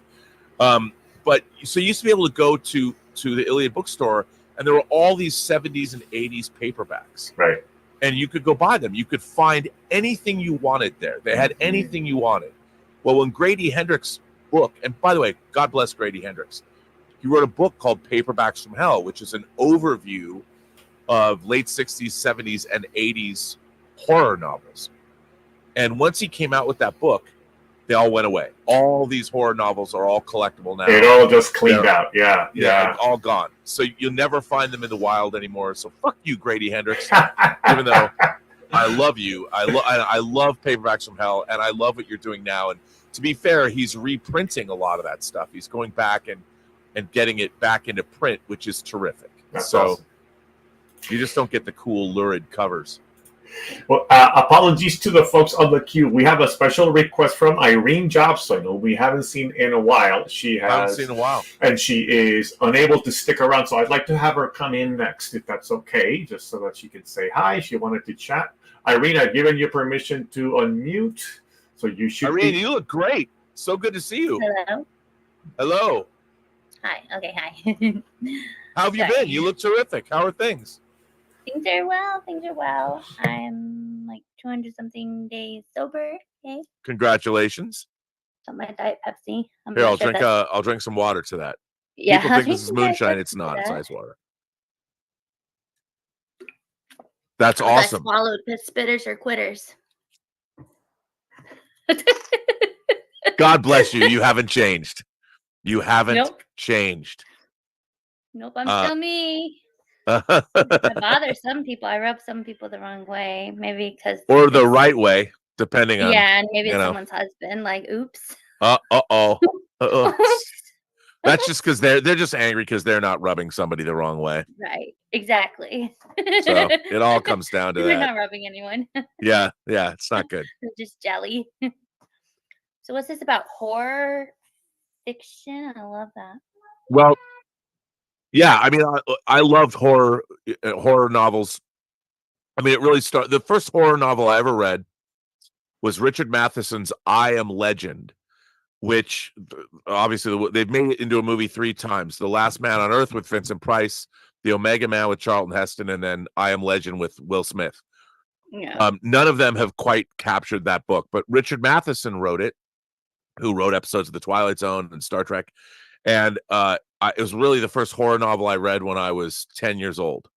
S3: awesome. But so you used to be able to go to the Iliad bookstore, and there were all these 70s and 80s paperbacks.
S2: Right.
S3: And you could go buy them. You could find anything you wanted there. They had anything you wanted. Well, when Grady Hendrix' book, and by the way, God bless Grady Hendrix, he wrote a book called Paperbacks from Hell, which is an overview of late 60s, 70s, and 80s horror novels. And once he came out with that book, they all went away. All these horror novels are all collectible now.
S2: It all just cleaned out. Yeah.
S3: All gone. So you'll never find them in the wild anymore. So fuck you, Grady Hendrix. Even though I love you, I love Paperbacks from Hell, and I love what you're doing now. And to be fair, he's reprinting a lot of that stuff. He's going back and getting it back into print, which is terrific.
S2: That's
S3: so
S2: awesome.
S3: You just don't get the cool lurid covers.
S2: Well, apologies to the folks on the queue. We have a special request from Irene Jobson, who we haven't seen in a while. She
S3: haven't seen in a while,
S2: and she is unable to stick around. So I'd like to have her come in next, if that's okay, just so that she can say hi. She wanted to chat. Irene, I've given you permission to unmute, so you should.
S3: Irene, you look great. So good to see you.
S9: Hello.
S3: Hello.
S9: Hi. Okay. Hi.
S3: How have you been? You look terrific. How are things?
S9: Things are well. Things are well. I'm like 200 something days sober. Okay.
S3: Congratulations.
S9: On my Diet Pepsi.
S3: Here, I'll drink some water to that.
S9: Yeah.
S3: People think this is moonshine. It's not. It's ice water. That's awesome.
S9: I swallowed because spitters are quitters.
S3: God bless you. You haven't changed. You haven't changed.
S9: Nope, I'm still me. I bother some people. I rub some people the wrong way, maybe because
S3: or the right way, depending on.
S9: Yeah, and maybe someone's husband. Like, oops.
S3: That's just because they're just angry because they're not rubbing somebody the wrong way.
S9: Right. Exactly.
S3: So it all comes down to that.
S9: They're not rubbing anyone.
S3: Yeah. It's not good.
S9: They're just jelly. So what's this about? Horror fiction? I love that.
S3: Well, yeah, I mean, I loved horror novels. I mean, it really started. The first horror novel I ever read was Richard Matheson's I Am Legend, which obviously they've made it into a movie 3 times. The Last Man on Earth with Vincent Price, The Omega Man with Charlton Heston, and then I Am Legend with Will Smith.
S9: Yeah.
S3: None of them have quite captured that book, but Richard Matheson wrote it, who wrote episodes of The Twilight Zone and Star Trek. And it was really the first horror novel I read when I was 10 years old,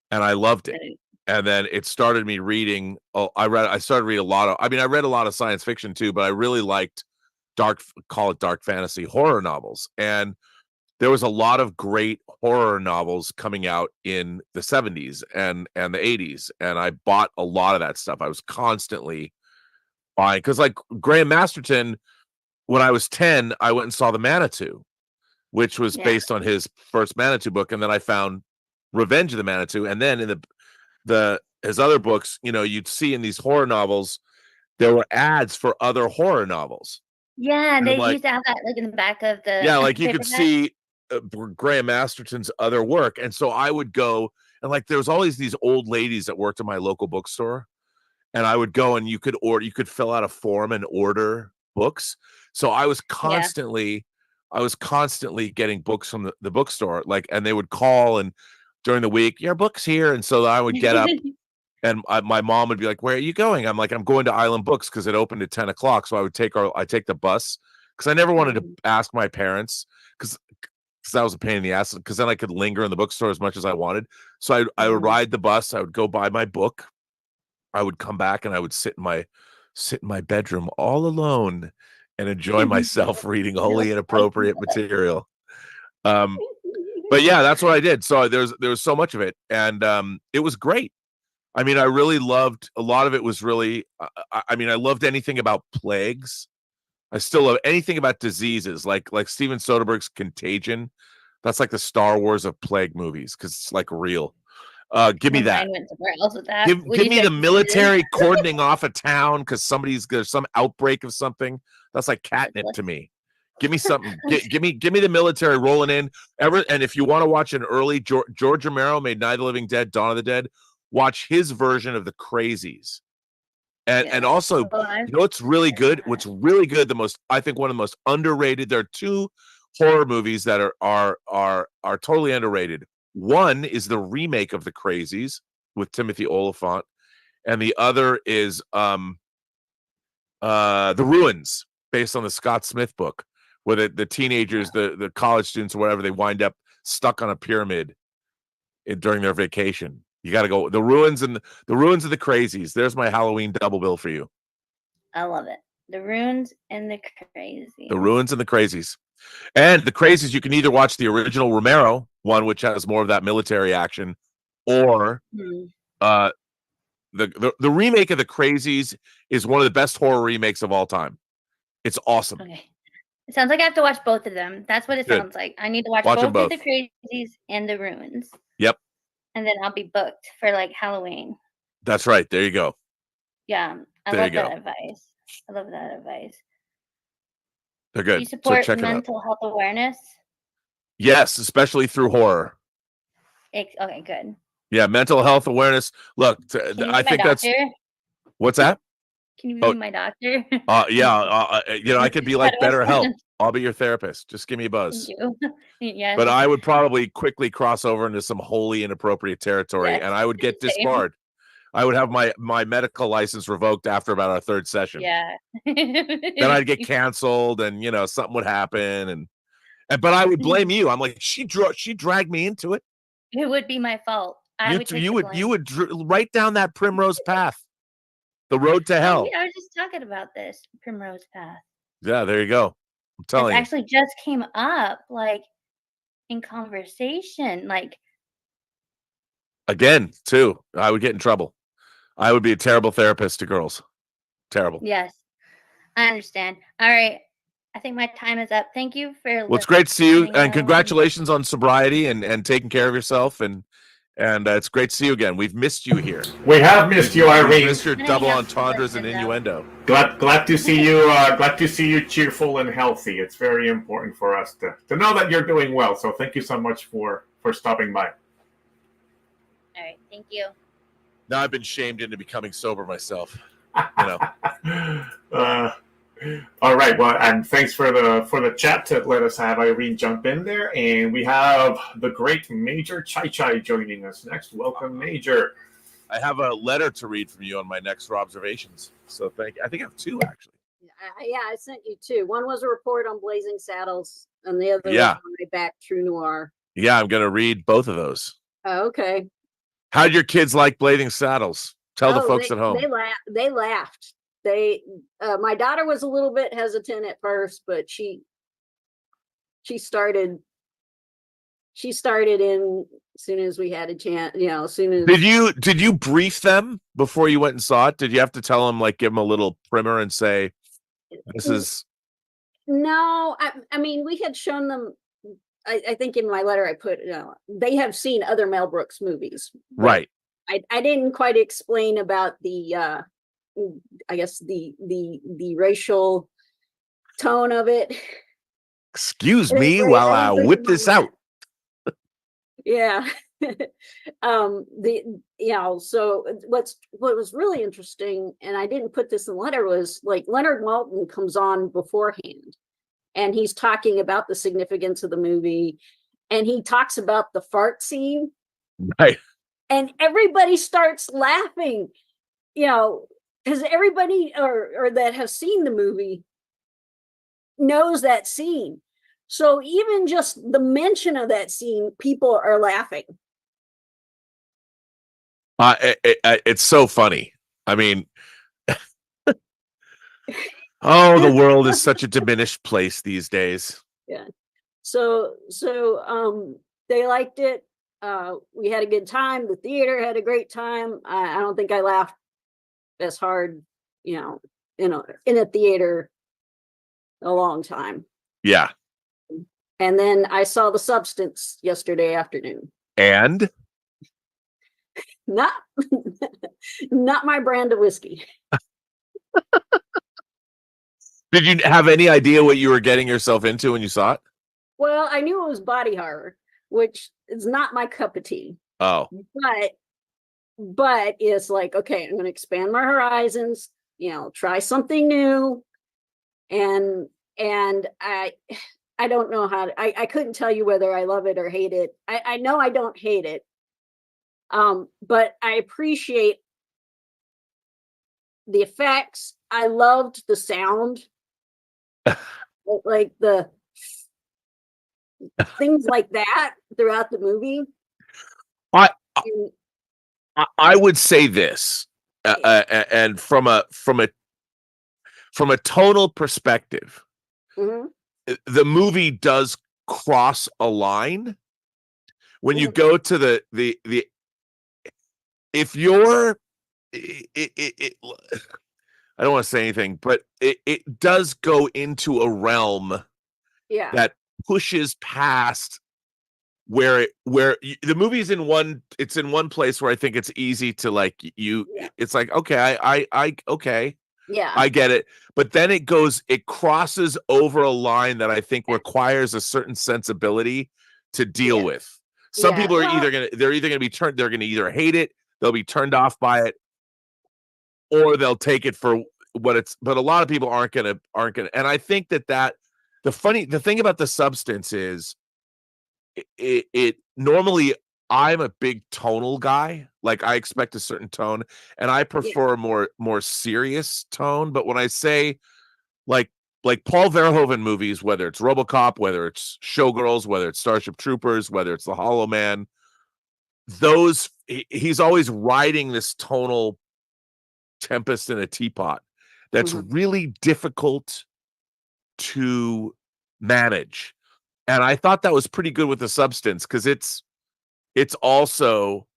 S3: and I loved it. And then it started me reading. I started reading a lot of. I mean, I read a lot of science fiction too, but I really liked dark fantasy horror novels. And there was a lot of great horror novels coming out in the 70s and the 80s, and I bought a lot of that stuff. I was constantly buying because, like Graham Masterton, when I was 10, I went and saw The Manitou, which was based on his first Manitou book, and then I found Revenge of the Manitou, and then in his other books, you'd see in these horror novels there were ads for other horror novels.
S9: Yeah, and they used to have that like in the back of the
S3: like you could see Graham Masterton's other work, and so I would go and like there was always these old ladies that worked at my local bookstore, and I would go and you could fill out a form and order books. So I was constantly getting books from the bookstore, and they would call and during the week, your book's here. And so I would get up and my mom would be like, where are you going? I'm like, I'm going to Island Books because it opened at 10 o'clock. So I take the bus because I never wanted to ask my parents because that was a pain in the ass because then I could linger in the bookstore as much as I wanted. So I would ride the bus. I would go buy my book. I would come back and I would sit in my bedroom all alone and enjoy myself reading wholly inappropriate material. But yeah, that's what I did. So there was so much of it, and it was great. I mean, I really loved a lot of it. Was really, I loved anything about plagues. I still love anything about diseases, like Steven Soderbergh's Contagion. That's like the Star Wars of plague movies because it's like real. Give me that. Give me the military cordoning off a town because there's some outbreak of something. That's like catnip to me. Give me something. Give me the military rolling in. And if you want to watch an early George Romero made Night of the Living Dead, Dawn of the Dead, watch his version of the Crazies. And also, you know what's really good? What's really good, I think one of the most underrated. There are two horror movies that are totally underrated. One is the remake of the Crazies with Timothy Olyphant, and the other is The Ruins, based on the Scott Smith book, where the teenagers, the college students or whatever, they wind up stuck on a pyramid during their vacation. You got to go The Ruins and the Crazies. There's my Halloween double bill for you.
S9: I love it. The Ruins and the Crazies.
S3: The Ruins and the Crazies. And the Crazies, you can either watch the original Romero one, which has more of that military action, or the remake of the Crazies is one of the best horror remakes of all time. It's awesome.
S9: Okay. It sounds like I have to watch both of them. That's what it sounds like. I need to watch both of the Crazies and the Ruins.
S3: Yep.
S9: And then I'll be booked for like Halloween.
S3: That's right. There you go.
S9: Yeah. I love that advice. I love that advice.
S3: They're good.
S9: Do you support
S3: so
S9: mental health awareness?
S3: Yes, especially through horror.
S9: Okay, good.
S3: Yeah, mental health awareness. Look, I think that's... What's that?
S9: Can you be my doctor?
S3: I could be like BetterHelp. I'll be your therapist. Just give me a buzz.
S9: Thank you. Yes.
S3: But I would probably quickly cross over into some wholly inappropriate territory, and I would get disbarred. I would have my medical license revoked after about our third session.
S9: Yeah.
S3: Then I'd get canceled, and something would happen, but I would blame you. I'm like, she dragged me into it.
S9: It would be my fault.
S3: You would write down that primrose path, the road to hell.
S9: I was just talking about this primrose path.
S3: Yeah, there you go. I'm telling you.
S9: It actually just came up, like, in conversation, like.
S3: Again, too, I would get in trouble. I would be a terrible therapist to girls. Terrible.
S9: Yes, I understand. All right. I think my time is up. Thank you for.
S3: Well, it's great to see you, and congratulations on sobriety and taking care of yourself, and it's great to see you again. We've missed you here.
S2: We have missed you, Irene.
S3: We've missed your double entendres and innuendo.
S2: Glad to see you. Glad to see you cheerful and healthy. It's very important for us to know that you're doing well. So thank you so much for stopping by.
S9: All right, thank you.
S3: Now I've been shamed into becoming sober myself.
S2: All right. Well, and thanks for the chat to let us have Irene jump in there, and we have the great Major Chai Chai joining us next. Welcome, Major.
S3: I have a letter to read from you on my next observations. So thank you. I think I have two actually.
S10: Yeah, I sent you two. One was a report on Blazing Saddles, and the other was on my back True Noir.
S3: Yeah, I'm going to read both of those.
S10: Oh, okay.
S3: How'd your kids like Blazing Saddles? Tell the folks at home.
S10: They laughed. My daughter was a little bit hesitant at first, but she started in as soon as we had a chance, as soon as.
S3: Did you brief them before you went and saw it? Did you have to tell them, like, give them a little primer and say, this is.
S10: No, I mean, we had shown them. I think in my letter I put, they have seen other Mel Brooks movies.
S3: Right.
S10: I didn't quite explain about the, I guess the racial tone of it.
S3: Excuse me while I whip this out.
S10: Yeah. So what was really interesting, and I didn't put this in the letter, was like Leonard Maltin comes on beforehand, and he's talking about the significance of the movie, and he talks about the fart scene.
S3: Right.
S10: And everybody starts laughing, because everybody or that has seen the movie knows that scene. So even just the mention of that scene, people are laughing.
S3: It's so funny. I mean, the world is such a diminished place these days.
S10: Yeah. So they liked it. We had a good time. The theater had a great time. I don't think I laughed as hard, in a theater a long time.
S3: Yeah.
S10: And then I saw The Substance yesterday afternoon.
S3: And?
S10: Not my brand of whiskey.
S3: Did you have any idea what you were getting yourself into when you saw it?
S10: Well, I knew it was body horror, which is not my cup of tea.
S3: Oh,
S10: but it's like, okay, I'm going to expand my horizons, try something new. And I don't know how I couldn't tell you whether I love it or hate it. I know I don't hate it. But I appreciate the effects. I loved the sound. Like the things like that throughout the movie.
S3: I would say this, and from a tonal perspective, the movie does cross a line when you go to the if you're I don't want to say anything, but it does go into a realm that pushes past where the movie's in one place where I think it's easy to it's like, okay, I okay.
S10: Yeah.
S3: I get it. But then it crosses over a line that I think requires a certain sensibility to deal with. Some people are either going to either hate it, they'll be turned off by it, or they'll take it for what it's, but a lot of people aren't going to. And I think that the thing about The Substance is it normally, I'm a big tonal guy. Like, I expect a certain tone, and I prefer a more serious tone. But when I say like Paul Verhoeven movies, whether it's RoboCop, whether it's Showgirls, whether it's Starship Troopers, whether it's The Hollow Man, he's always riding this tonal tempest in a teapot that's really difficult to manage. And I thought that was pretty good with The Substance, because it's also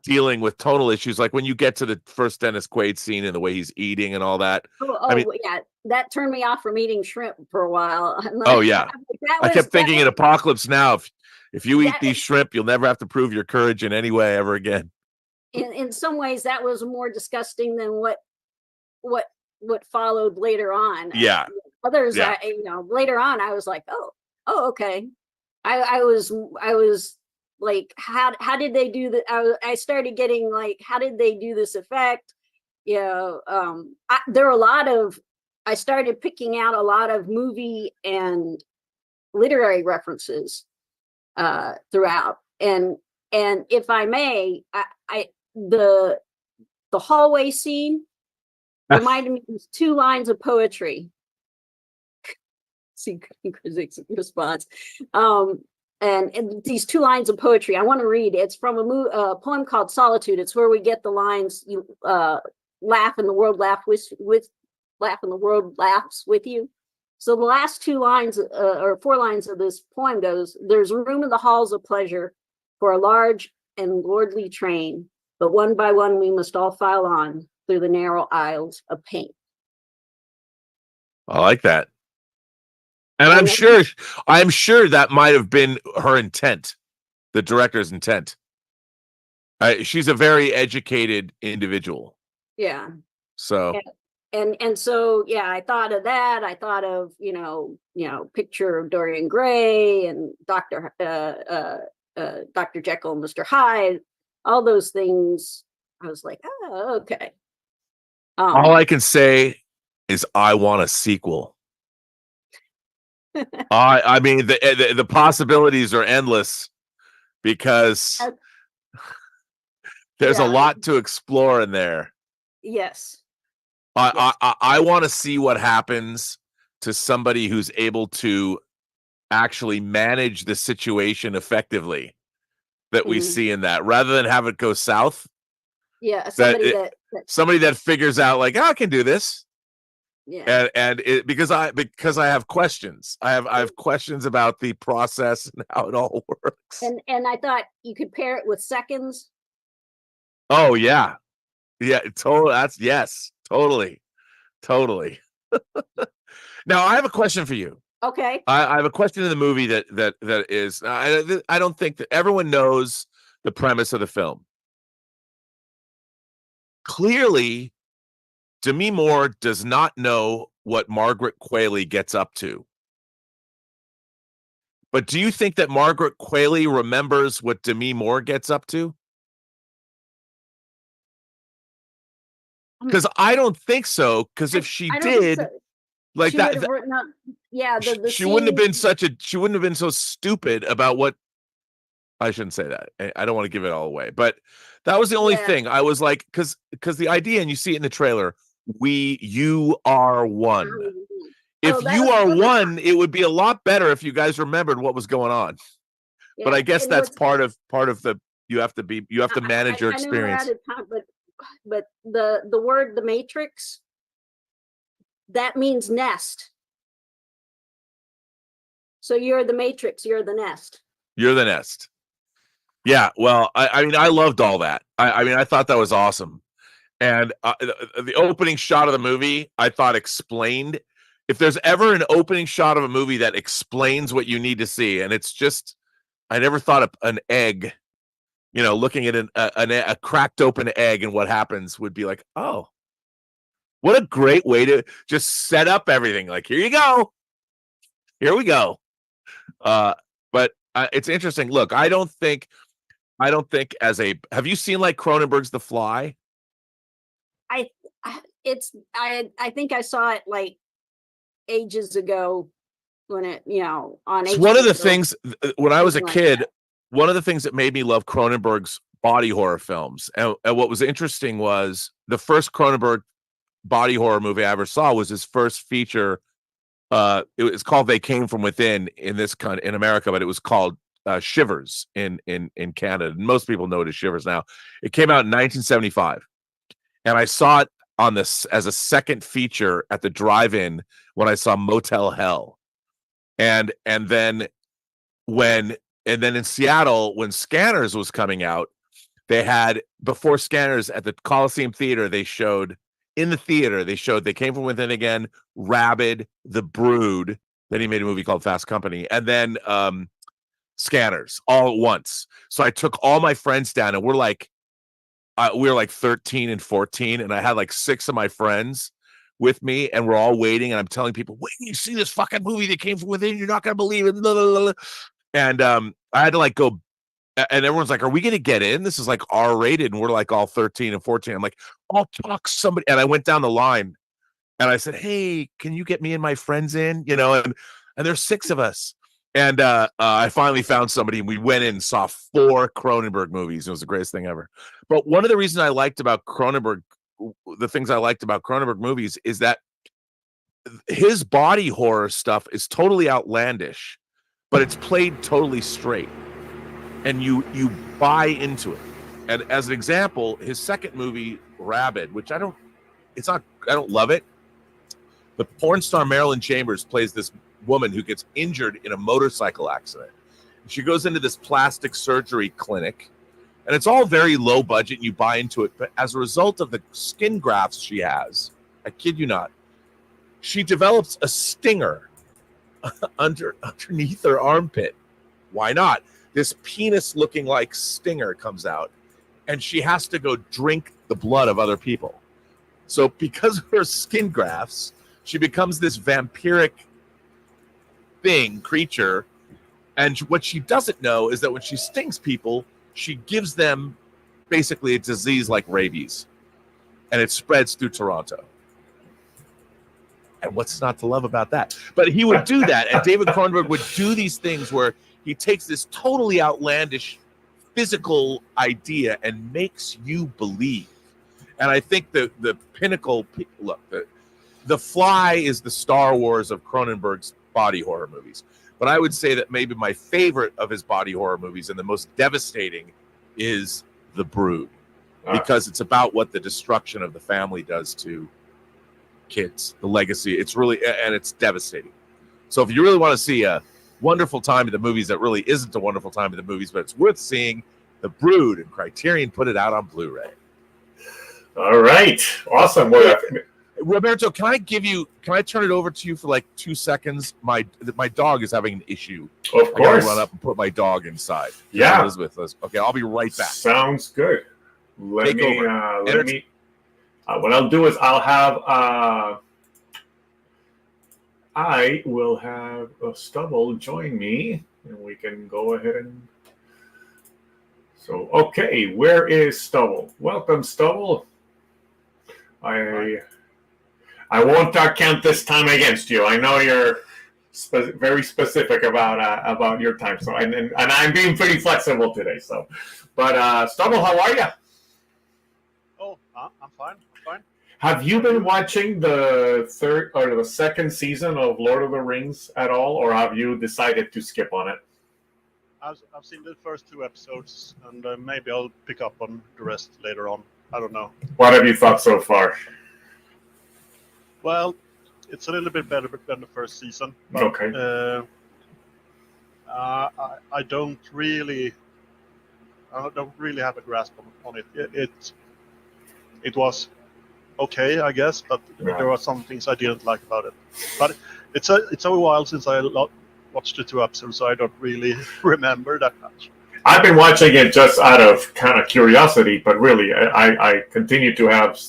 S3: dealing with tonal issues, like when you get to the first Dennis Quaid scene and the way he's eating and all that.
S10: That turned me off from eating shrimp for a while.
S3: I kept thinking in Apocalypse Now, if you eat these shrimp, you'll never have to prove your courage in any way ever again.
S10: In some ways, that was more disgusting than what followed later on.
S3: Yeah.
S10: Others, later on, I was like, oh, okay. I was like, how did they do that? I started getting like, how did they do this effect? I started picking out a lot of movie and literary references throughout. And if I may, the hallway scene reminded me of 2 lines of poetry. See Critic's response. And these 2 lines of poetry I want to read. It's from a poem called Solitude. It's where we get the lines, you laugh and the world laugh laugh and the world laughs with you. So the last 2 lines or 4 lines of this poem goes, there's room in the halls of pleasure for a large and lordly train, but one by one we must all file on through the narrow aisles of pain.
S3: I like that. And I'm sure that might have been her intent, the director's intent. She's a very educated individual.
S10: Yeah.
S3: So.
S10: And so, I thought of that. I thought of, picture of Dorian Gray and Dr. Jekyll and Mr. Hyde, all those things. I was like, oh, okay.
S3: All I can say is I want a sequel. I mean, the possibilities are endless, because there's a lot to explore in there.
S10: Yes.
S3: I want to see what happens to somebody who's able to actually manage the situation effectively that we see in that, rather than have it go south.
S10: Yeah,
S3: somebody that figures out, like, I can do this.
S10: Yeah.
S3: And because I have questions. I have questions about the process and how it all works.
S10: And I thought you could pair it with Seconds.
S3: Oh yeah. Yeah, totally. Now I have a question for you.
S10: Okay.
S3: I have a question in the movie that is, I don't think that everyone knows the premise of the film. Clearly, Demi Moore does not know what Margaret Qualley gets up to. But do you think that Margaret Qualley remembers what Demi Moore gets up to? Because I don't think so. Because if she did,
S10: so.
S3: like
S10: She
S3: that,
S10: would have written up, yeah, the
S3: she wouldn't have
S10: scene-
S3: been she wouldn't have been so stupid about what. I shouldn't say that. I don't want to give it all away, but that was the only thing. I was like, because the idea, and you see it in the trailer, you are one. If you are one, it would be a lot better if you guys remembered what was going on.
S10: Yeah,
S3: but I guess
S10: and
S3: that's part of the you have to manage your experience.
S10: I know we're out of time, but the word the Matrix, that means nest. So you're the Matrix, you're the nest.
S3: You're the nest. Yeah, well, I mean, I loved all that. I mean, I thought that was awesome. And the opening shot of the movie, I thought explained. If there's ever an opening shot of a movie that explains what you need to see, and it's just, I never thought of an egg, looking at a cracked open egg and what happens would be like, oh, what a great way to just set up everything. Like, here you go. Here we go. But it's interesting. Look, I don't think have you seen like Cronenberg's The Fly?
S10: I think I saw it like ages ago when it, on
S3: It's one of the
S10: HBO,
S3: things when I was a
S10: something like
S3: kid,
S10: that.
S3: one of the things that made me love Cronenberg's body horror films. And what was interesting was the first Cronenberg body horror movie I ever saw was his first feature. It was called They Came From Within in America, but it was called Shivers in Canada. And most people know it as Shivers now. It came out in 1975. And I saw it on this as a second feature at the drive-in when I saw Motel Hell. And then in Seattle, when Scanners was coming out, they had, before Scanners at the Coliseum Theater, they showed They Came From Within again, Rabid, The Brood. Then he made a movie called Fast Company. And then Scanners all at once. So I took all my friends down, and we were like 13 and 14, and I had like 6 of my friends with me, and we're all waiting, and I'm telling people, wait, you see this fucking movie that came from within, you're not gonna believe it. Blah, blah, blah. And I had to like go, and everyone's like, are we gonna get in? This is like R-rated, and we're like all 13 and 14. I'm like, I'll talk somebody. And I went down the line and I said, hey, can you get me and my friends in? And there's 6 of us. And I finally found somebody, and we went in and saw 4 Cronenberg movies. It was the greatest thing ever. But one of the reasons I liked about Cronenberg, the things I liked about Cronenberg movies, is that his body horror stuff is totally outlandish, but it's played totally straight, and you buy into it. And as an example, his second movie, Rabid, which I don't love it, but porn star Marilyn Chambers plays this woman who gets injured in a motorcycle accident. She goes into this plastic surgery clinic, and it's all very low budget, and you buy into it. But as a result of the skin grafts she has, I kid you not, she develops a stinger underneath her armpit. Why not? This penis-looking like stinger comes out, and she has to go drink the blood of other people. So because of her skin grafts, she becomes this vampiric creature, and what she doesn't know is that when she stings people, she gives them basically a disease like rabies, and it spreads through Toronto. And what's not to love about that? But he would do that, and David Cronenberg would do these things where he takes this totally outlandish physical idea and makes you believe. And I think the pinnacle, look, the Fly is the Star Wars of Cronenberg's body horror movies. But I would say that maybe my favorite of his body horror movies and the most devastating is The Brood, because it's about what the destruction of the family does to kids, the legacy. It's really, and it's devastating. So if you really want to see a wonderful time at the movies that really isn't a wonderful time at the movies, but it's worth seeing, The Brood, and Criterion put it out on Blu-ray.
S2: All right. Awesome. Well,
S3: Roberto, can I turn it over to you for like 2 seconds? My dog is having an issue.
S2: Of course.
S3: I gotta run up and put my dog inside.
S2: Yeah.
S3: Elizabeth, okay, I'll be right back.
S2: Sounds good. Let me. What I'll do is I'll have I will have Stubble join me, and we can go ahead and. So, okay, where is Stubble? Welcome, Stubble. I won't count this time against you. I know you're very specific about your time. So, and I'm being pretty flexible today. So, but Stubble, how are you?
S11: Oh, I'm fine. I'm fine.
S2: Have you been watching the third or the second season of Lord of the Rings at all, or have you decided to skip on it?
S11: I've seen the first 2 episodes, and maybe I'll pick up on the rest later on. I don't know.
S2: What have you thought so far?
S11: Well, it's a little bit better than the first season. But,
S2: Okay.
S11: I don't really have a grasp on it. It was okay, I guess, but there are some things I didn't like about it. But it's a while since I watched the 2 episodes, so I don't really remember that much.
S2: I've been watching it just out of kind of curiosity, but really, I continue to have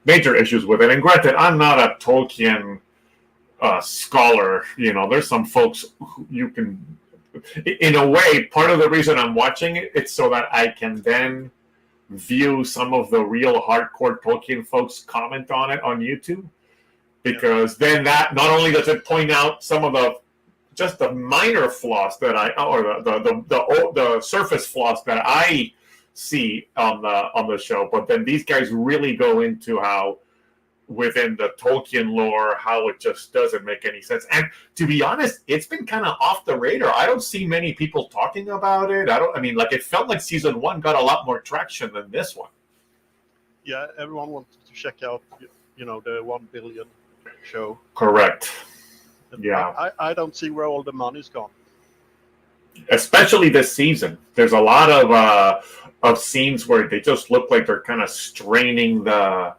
S2: major issues with it. And granted, I'm not a Tolkien scholar. You know, there's some folks who you can, in a way, part of the reason I'm watching it, it's so that I can then view some of the real hardcore Tolkien folks comment on it on YouTube, because then that not only does it point out some of the just the minor flaws that the surface flaws that I see on the show, but then these guys really go into how within the Tolkien lore, how it just doesn't make any sense. And to be honest, it's been kind of off the radar. I don't see many people talking about it. It felt like season 1 got a lot more traction than this one.
S11: Yeah, everyone wanted to check out, the 1 billion show.
S2: Correct. Yeah.
S11: I don't see where all the money's gone.
S2: Especially this season. There's a lot of scenes where they just look like they're kind of straining they'll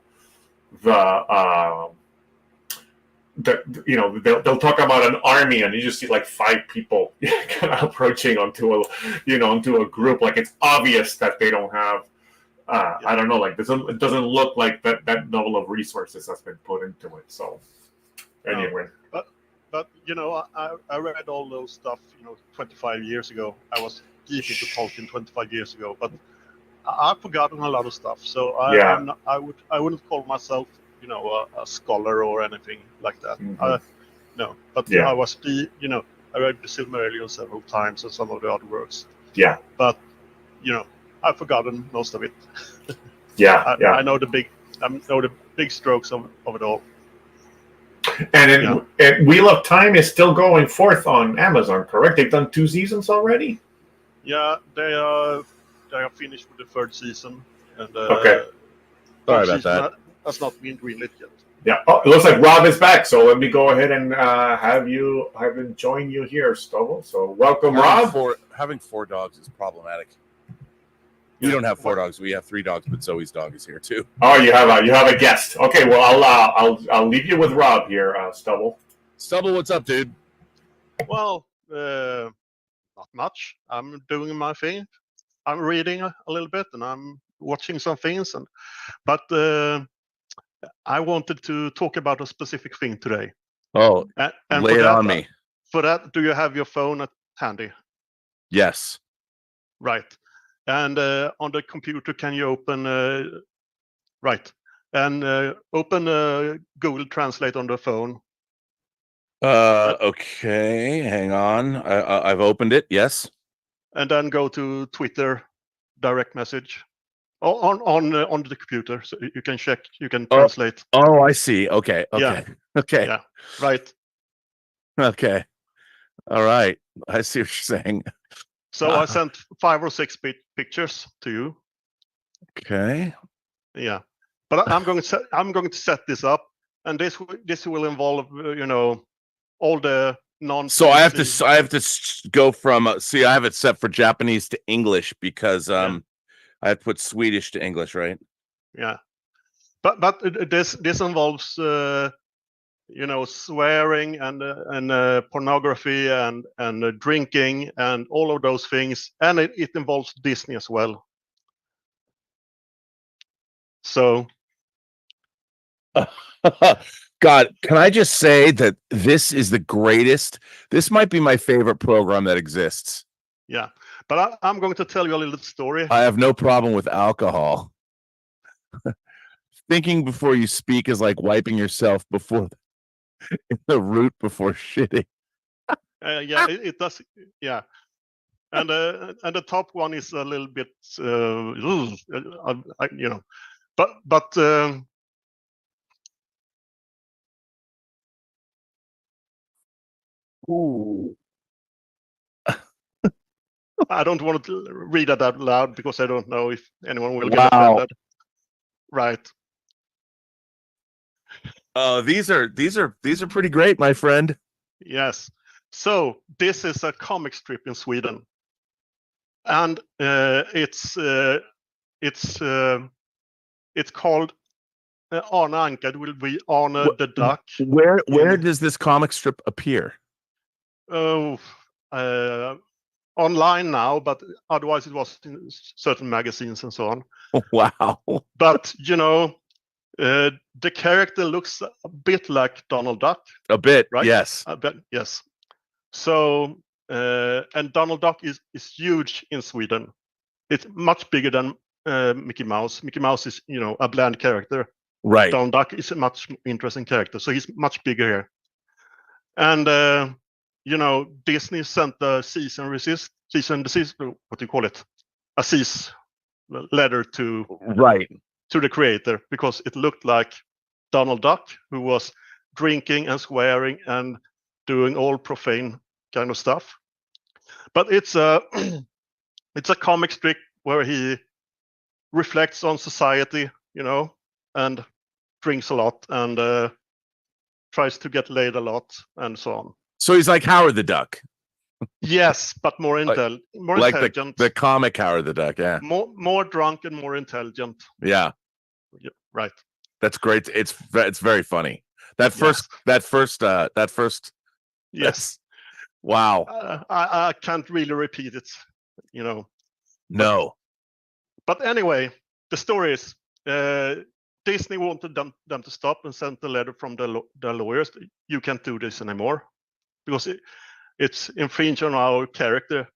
S2: talk about an army, and you just see like 5 people kind of approaching onto a group. Like it's obvious that they don't have I don't know, like it doesn't look like that level of resources has been put into it. So anyway.
S11: But I read all those stuff 25 years ago. I was deep into Tolkien 25 years ago, but I've forgotten a lot of stuff. So I wouldn't call myself a scholar or anything like that.
S2: Mm-hmm.
S11: No, but I was I read the Silmarillion several times and some of the other works.
S2: Yeah.
S11: But I've forgotten most of it.
S2: I
S11: know the big strokes of it all.
S2: And Wheel of Time is still going forth on Amazon, correct? They've done 2 seasons already?
S11: Yeah, they are finished with the 3rd season. And,
S3: okay. Sorry about that.
S11: That's not been greenlit yet.
S2: Yeah. Oh, it looks like Rob is back, so let me go ahead and have him join you here, Stubble. So welcome, Rob.
S3: Having 4 dogs is problematic. We don't have 4 dogs. We have 3 dogs, but Zoe's dog is here too.
S2: Oh, you have a guest. Okay, well I'll leave you with Rob here, Stubble.
S3: Stubble, what's up, dude?
S11: Well, not much. I'm doing my thing. I'm reading a little bit, and I'm watching some things, but I wanted to talk about a specific thing today.
S3: Oh,
S11: and
S3: lay it on me.
S11: For that, do you have your phone handy?
S3: Yes.
S11: Right. And on the computer, can you open open Google Translate on the phone?
S3: Okay, hang on. I've opened it. Yes.
S11: And then go to Twitter, direct message, on the computer, so you can check. You can translate.
S3: Oh, I see. Okay.
S11: Yeah.
S3: Okay.
S11: Yeah. Right.
S3: Okay. All right. I see what you're saying.
S11: So I sent 5 or 6 pictures to you.
S3: Okay.
S11: Yeah, but I'm going to set this up, and this will involve all the non.
S3: So I have to go from I have it set for Japanese to English because I have to put Swedish to English, right?
S11: Yeah, but this involves swearing and pornography and drinking and all of those things, and it involves Disney as well. So
S3: God, can I just say that this is the greatest? This might be my favorite program that exists.
S11: Yeah, but I'm going to tell you a little story.
S3: I have no problem with alcohol. Thinking before you speak is like wiping yourself before in the root before shitting.
S11: Yeah, it does. Yeah, and the top one is a little bit, you know, but.
S3: Ooh.
S11: I don't want to read that out loud because I don't know if anyone will
S3: Wow.
S11: get offended. Right.
S3: These are pretty great, my friend.
S11: Yes. So this is a comic strip in Sweden, and it's called Arne Anka. It will be Arne the Duck.
S3: Where does this comic strip appear?
S11: Oh, online now, but otherwise it was in certain magazines and so on.
S3: Wow.
S11: But you know, the character looks a bit like Donald Duck.
S3: A bit,
S11: right?
S3: yes.
S11: A bit, yes. So, and Donald Duck is huge in Sweden. It's much bigger than Mickey Mouse. Mickey Mouse is, you know, a bland character.
S3: Right.
S11: Donald Duck is a much interesting character, so he's much bigger here. And you know, Disney sent the cease and desist, what do you call it? A cease letter to the creator because it looked like Donald Duck, who was drinking and swearing and doing all profane kind of stuff. But it's a it's a comic strip where he reflects on society, you know, and drinks a lot and tries to get laid a lot and so on.
S3: So he's like Howard the Duck.
S11: Yes, but more intelligent.
S3: The comic Howard the Duck, yeah.
S11: More drunk and more intelligent.
S3: Yeah.
S11: Right.
S3: That's great. It's very funny. That first.
S11: Yes.
S3: Wow.
S11: I can't really repeat it, you know.
S3: No.
S11: But anyway, the story is Disney wanted them to stop and sent a letter from the lawyers. You can't do this anymore because it's infringing on our character,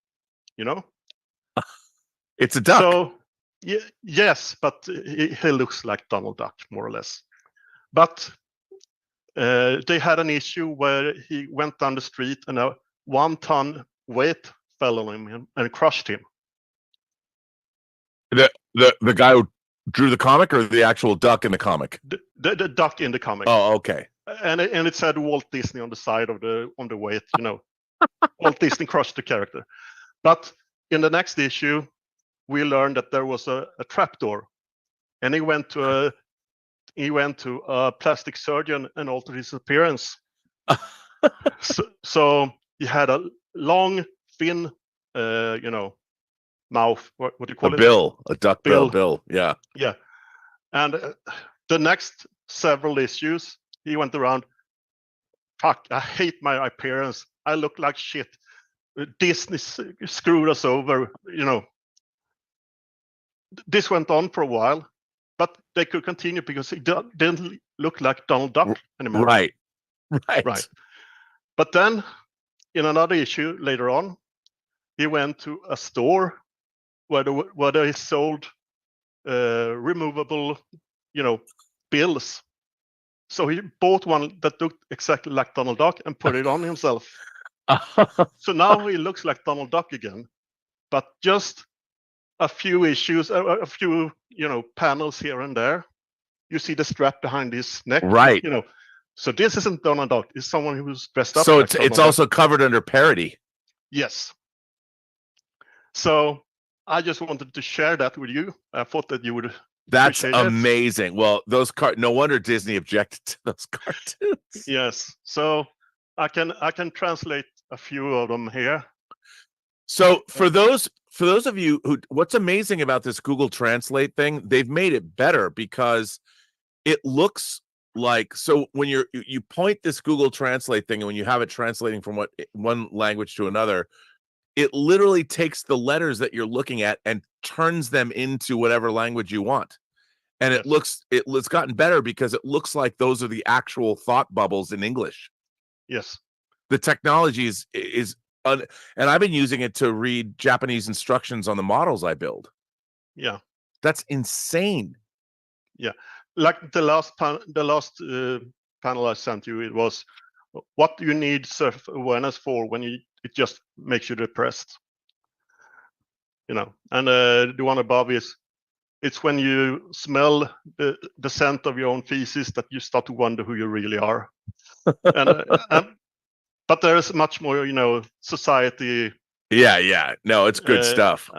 S11: you know.
S3: It's a duck.
S11: So yes, but he looks like Donald Duck more or less. But they had an issue where he went down the street and a 1-ton weight fell on him and crushed him.
S3: The guy who drew the comic or the actual duck in the comic?
S11: The duck in the comic.
S3: Oh, okay.
S11: And it said Walt Disney on the side of the weight, you know. Walt Disney crushed the character. But in the next issue, we learned that there was a trapdoor, and he went to a plastic surgeon and altered his appearance. so he had a long, thin, you know, mouth. What do you call it?
S3: A duck bill. Yeah.
S11: Yeah. And the next several issues, he went around. Fuck! I hate my appearance. I look like shit. Disney screwed us over. You know. This went on for a while, but they could continue because he didn't look like Donald Duck anymore.
S3: Right.
S11: But then, in another issue later on, he went to a store where they sold removable, you know, bills. So he bought one that looked exactly like Donald Duck and put it on himself. So now he looks like Donald Duck again, but just a few issues, a few, you know, panels here and there. You see the strap behind his neck,
S3: right?
S11: You know, so this isn't Donald Duck. It's someone who's dressed up.
S3: So
S11: like
S3: it's also covered under parody.
S11: Yes. So I just wanted to share that with you. I thought that you would.
S3: That's amazing. Well, those no wonder Disney objected to those cartoons.
S11: Yes. So I can translate a few of them here.
S3: So for those of you who, what's amazing about this Google Translate thing, they've made it better because it looks like, so when you point this Google Translate thing and when you have it translating from one language to another, it literally takes the letters that you're looking at and turns them into whatever language you want. And it's gotten better because it looks like those are the actual thought bubbles in English.
S11: Yes.
S3: The technology and I've been using it to read Japanese instructions on the models I build.
S11: Yeah.
S3: That's insane.
S11: Yeah. Like the last panel I sent you, it was what you need self-awareness for when it just makes you depressed. You know, and the one above it's when you smell the scent of your own feces that you start to wonder who you really are. But there's much more, you know, society.
S3: Yeah. No, it's good stuff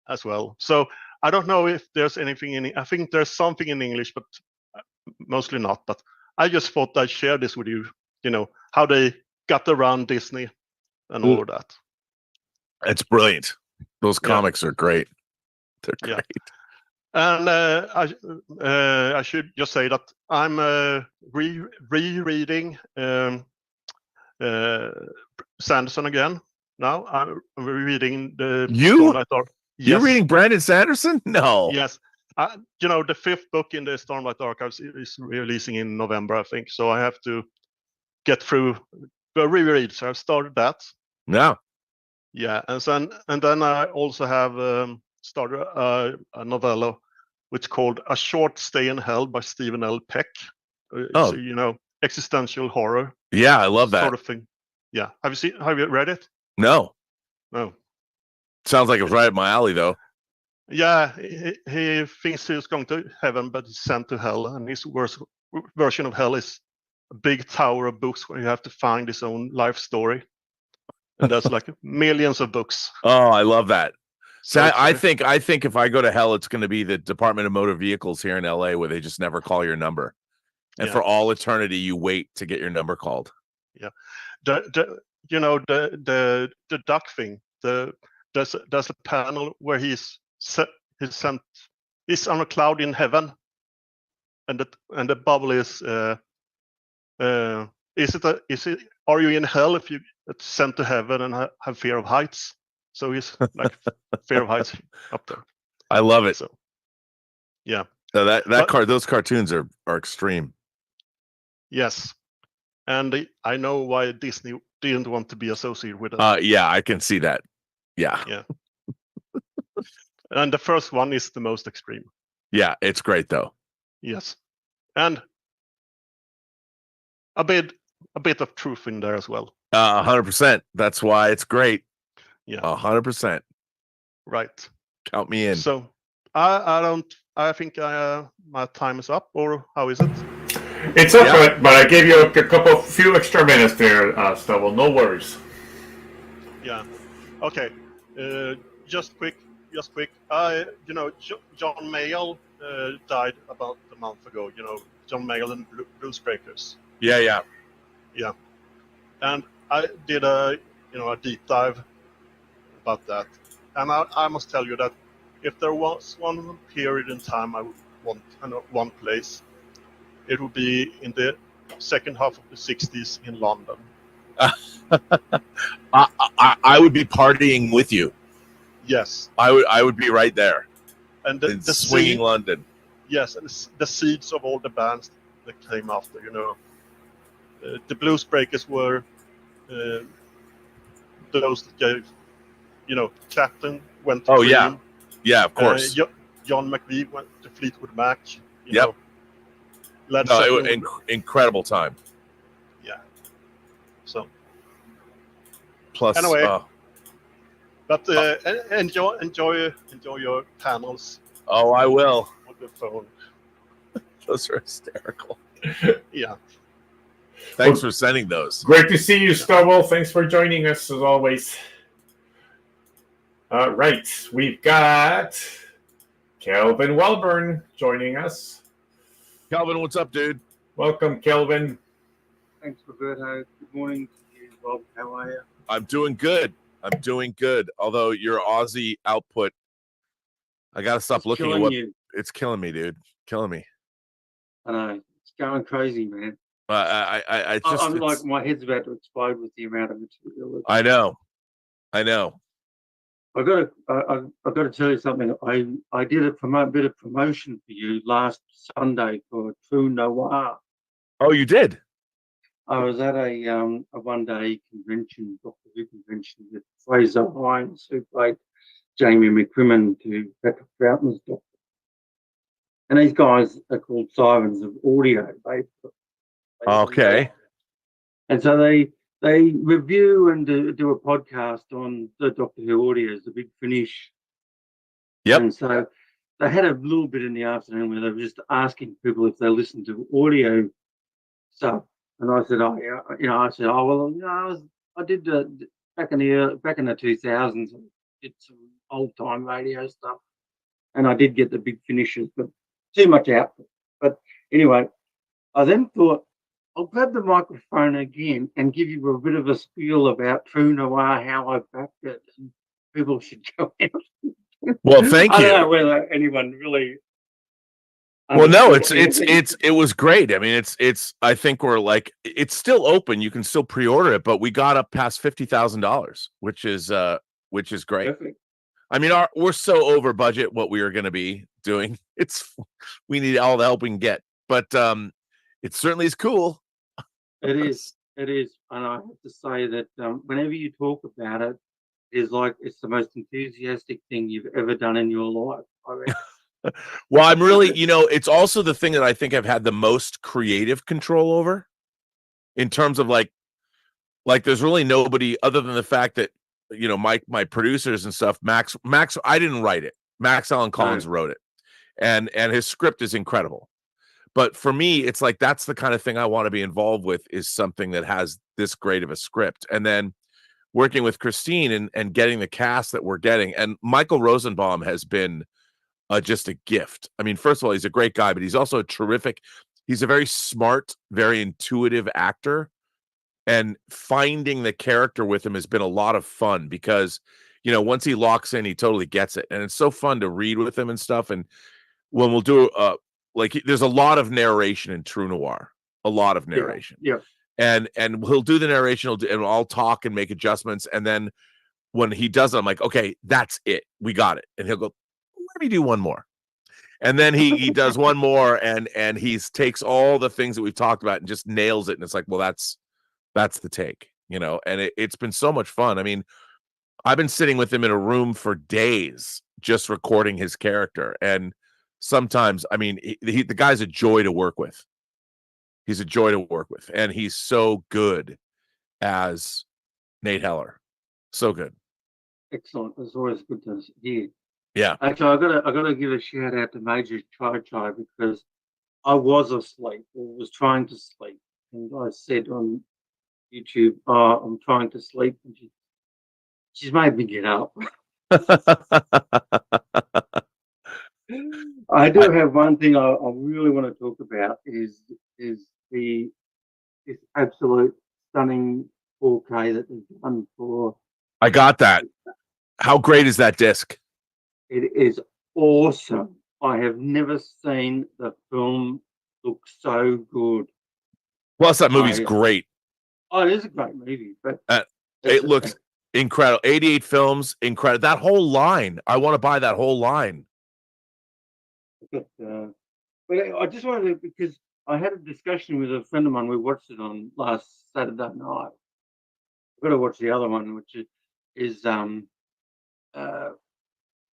S11: as well. So I don't know if there's anything I think there's something in English, but mostly not. But I just thought I'd share this with you. You know how they got around Disney and all of that.
S3: It's brilliant. Those comics are great. They're great.
S11: And I should just say that I'm rereading Sanderson again. Now I'm rereading the Stormlight Arc.
S3: You're reading Brandon Sanderson? No.
S11: Yes. You know, the 5th book in the Stormlight Archives is releasing in November, I think. So I have to get through the reread. So I've started that.
S3: Yeah.
S11: Yeah, and then I also have started a novella which is called A Short Stay in Hell by Stephen L. Peck. It's, you know, existential horror.
S3: Yeah, I love that
S11: sort of thing. Yeah, have you read it?
S3: No.
S11: Sounds
S3: like it's right up my alley, though.
S11: Yeah, he thinks he's going to heaven, but he's sent to hell, and his worst version of hell is a big tower of books where you have to find his own life story. And there's like millions of books.
S3: Oh, I love that. So I think if I go to hell, it's going to be the Department of Motor Vehicles here in LA, where they just never call your number, and for all eternity you wait to get your number called.
S11: Yeah, the duck thing. There's a panel where he's on a cloud in heaven, and the bubble is are you in hell if you get sent to heaven and have fear of heights? So he's like fear of heights up there.
S3: I love it.
S11: So, yeah.
S3: So those cartoons are extreme.
S11: Yes, and I know why Disney didn't want to be associated with it.
S3: Yeah, I can see that. Yeah.
S11: And the first one is the most extreme.
S3: Yeah, it's great though.
S11: Yes, and a bit of truth in there as well.
S3: 100%. That's why it's great.
S11: Yeah,
S3: 100%.
S11: Right.
S3: Count me in.
S11: So I think my time is up, or how is it?
S2: It's up, but I gave you a few extra minutes there, Stubble. No worries.
S11: Yeah. Okay. Just quick. John Mayall died about a month ago. You know, John Mayall and Bluesbreakers.
S3: Yeah.
S11: And I did a deep dive about that, and I must tell you that if there was one period in time I would want, one place, it would be in the second half of the 60s in London.
S3: I would be partying with you.
S11: Yes,
S3: I would be right there.
S11: And the
S3: swinging London.
S11: Yes, and the seeds of all the bands that came after. You know, the Bluesbreakers were those that gave. You know, Clapton went to Cream.
S3: Yeah, of course.
S11: John McVie went to Fleetwood Mac. You know,
S3: incredible time.
S11: Yeah. So.
S3: Plus,
S11: anyway, but enjoy your panels.
S3: Oh, I will.
S11: On the phone.
S3: Those are hysterical.
S11: Yeah.
S3: Thanks for sending those.
S2: Great to see you, Stubble. Thanks for joining us as always. Right, we've got Kelvin Welburn joining us.
S3: Kelvin, what's up, dude?
S2: Welcome, Kelvin.
S12: Thanks, Roberto. Good morning to you, Rob. How are you?
S3: I'm doing good. Although your Aussie output, I gotta stop looking at what it's killing me, dude. Killing me.
S12: I know it's going crazy, man.
S3: I'm
S12: like my head's about to explode with the amount of material.
S3: I know.
S12: I got to tell you something. I did a bit of promotion for you last Sunday for True Noir.
S3: Oh, you did?
S12: I was at a one-day convention, Doctor Who convention, with Fraser Hines, who played Jamie McCrimmon to Patrick Troughton's Doctor. And these guys are called Sirens of Audio.
S3: Okay.
S12: And so they review and do a podcast on the Doctor Who audios, the Big Finish.
S3: Yep.
S12: And so they had a little bit in the afternoon where they were just asking people if they listened to audio stuff. And I said, oh yeah, I did back in the 2000s, I did some old time radio stuff, and I did get the Big Finishes, but too much output. But anyway, I then thought, I'll grab the microphone again and give you a bit of a spiel about True Noir, how I backed it, and people should go out.
S3: Well, thank you.
S12: I don't know whether anyone really.
S3: Well, no, it was great. I mean, it's. I think we're like, it's still open. You can still pre-order it, but we got up past $50,000, which is great.
S12: Perfect.
S3: I mean, we're so over budget what we are going to be doing. We need all the help we can get, but it certainly is cool.
S12: It is, and I have to say that whenever you talk about it, it's like it's the most enthusiastic thing you've ever done in your life. I reckon.
S3: Well, I'm really, it's also the thing that I think I've had the most creative control over, in terms of like there's really nobody other than the fact that my producers and stuff. Max, I didn't write it. Max Allen Collins wrote it, and his script is incredible. But for me, it's like that's the kind of thing I want to be involved with, is something that has this great of a script, and then working with Christine and getting the cast that we're getting. And Michael Rosenbaum has been just a gift. I mean, first of all, he's a great guy, but he's also a terrific. He's a very smart, very intuitive actor, and finding the character with him has been a lot of fun because, once he locks in, he totally gets it, and it's so fun to read with him and stuff. And when we'll do there's a lot of narration in True Noir, a lot of narration.
S12: Yeah.
S3: And he'll do the narration, and I'll talk and make adjustments, and then when he does it, I'm like, okay, that's it, we got it, and he'll go, let me do one more. And then he does one more, and he takes all the things that we've talked about and just nails it. And it's like, well, that's the take, and it's been so much fun. I mean, I've been sitting with him in a room for days, just recording his character. And sometimes, I mean, the guy's a joy to work with. He's a joy to work with. And he's so good as Nate Heller. So good.
S12: Excellent. It's always good to hear.
S3: Yeah.
S12: Actually, I gotta give a shout out to Major Chai because I was asleep or was trying to sleep, and I said on YouTube, I'm trying to sleep, and she's made me get up. I do have one thing I really want to talk about is this absolute stunning 4K that they've done for.
S3: I got that. How great is that disc?
S12: It is awesome. I have never seen the film look so good.
S3: Plus, that movie's great.
S12: Oh, it is a great movie, but
S3: it looks incredible. 88 films, incredible. That whole line. I want to buy that whole line.
S12: But I just wanted to, because I had a discussion with a friend of mine. We watched it on last Saturday night. I've got to watch the other one, which is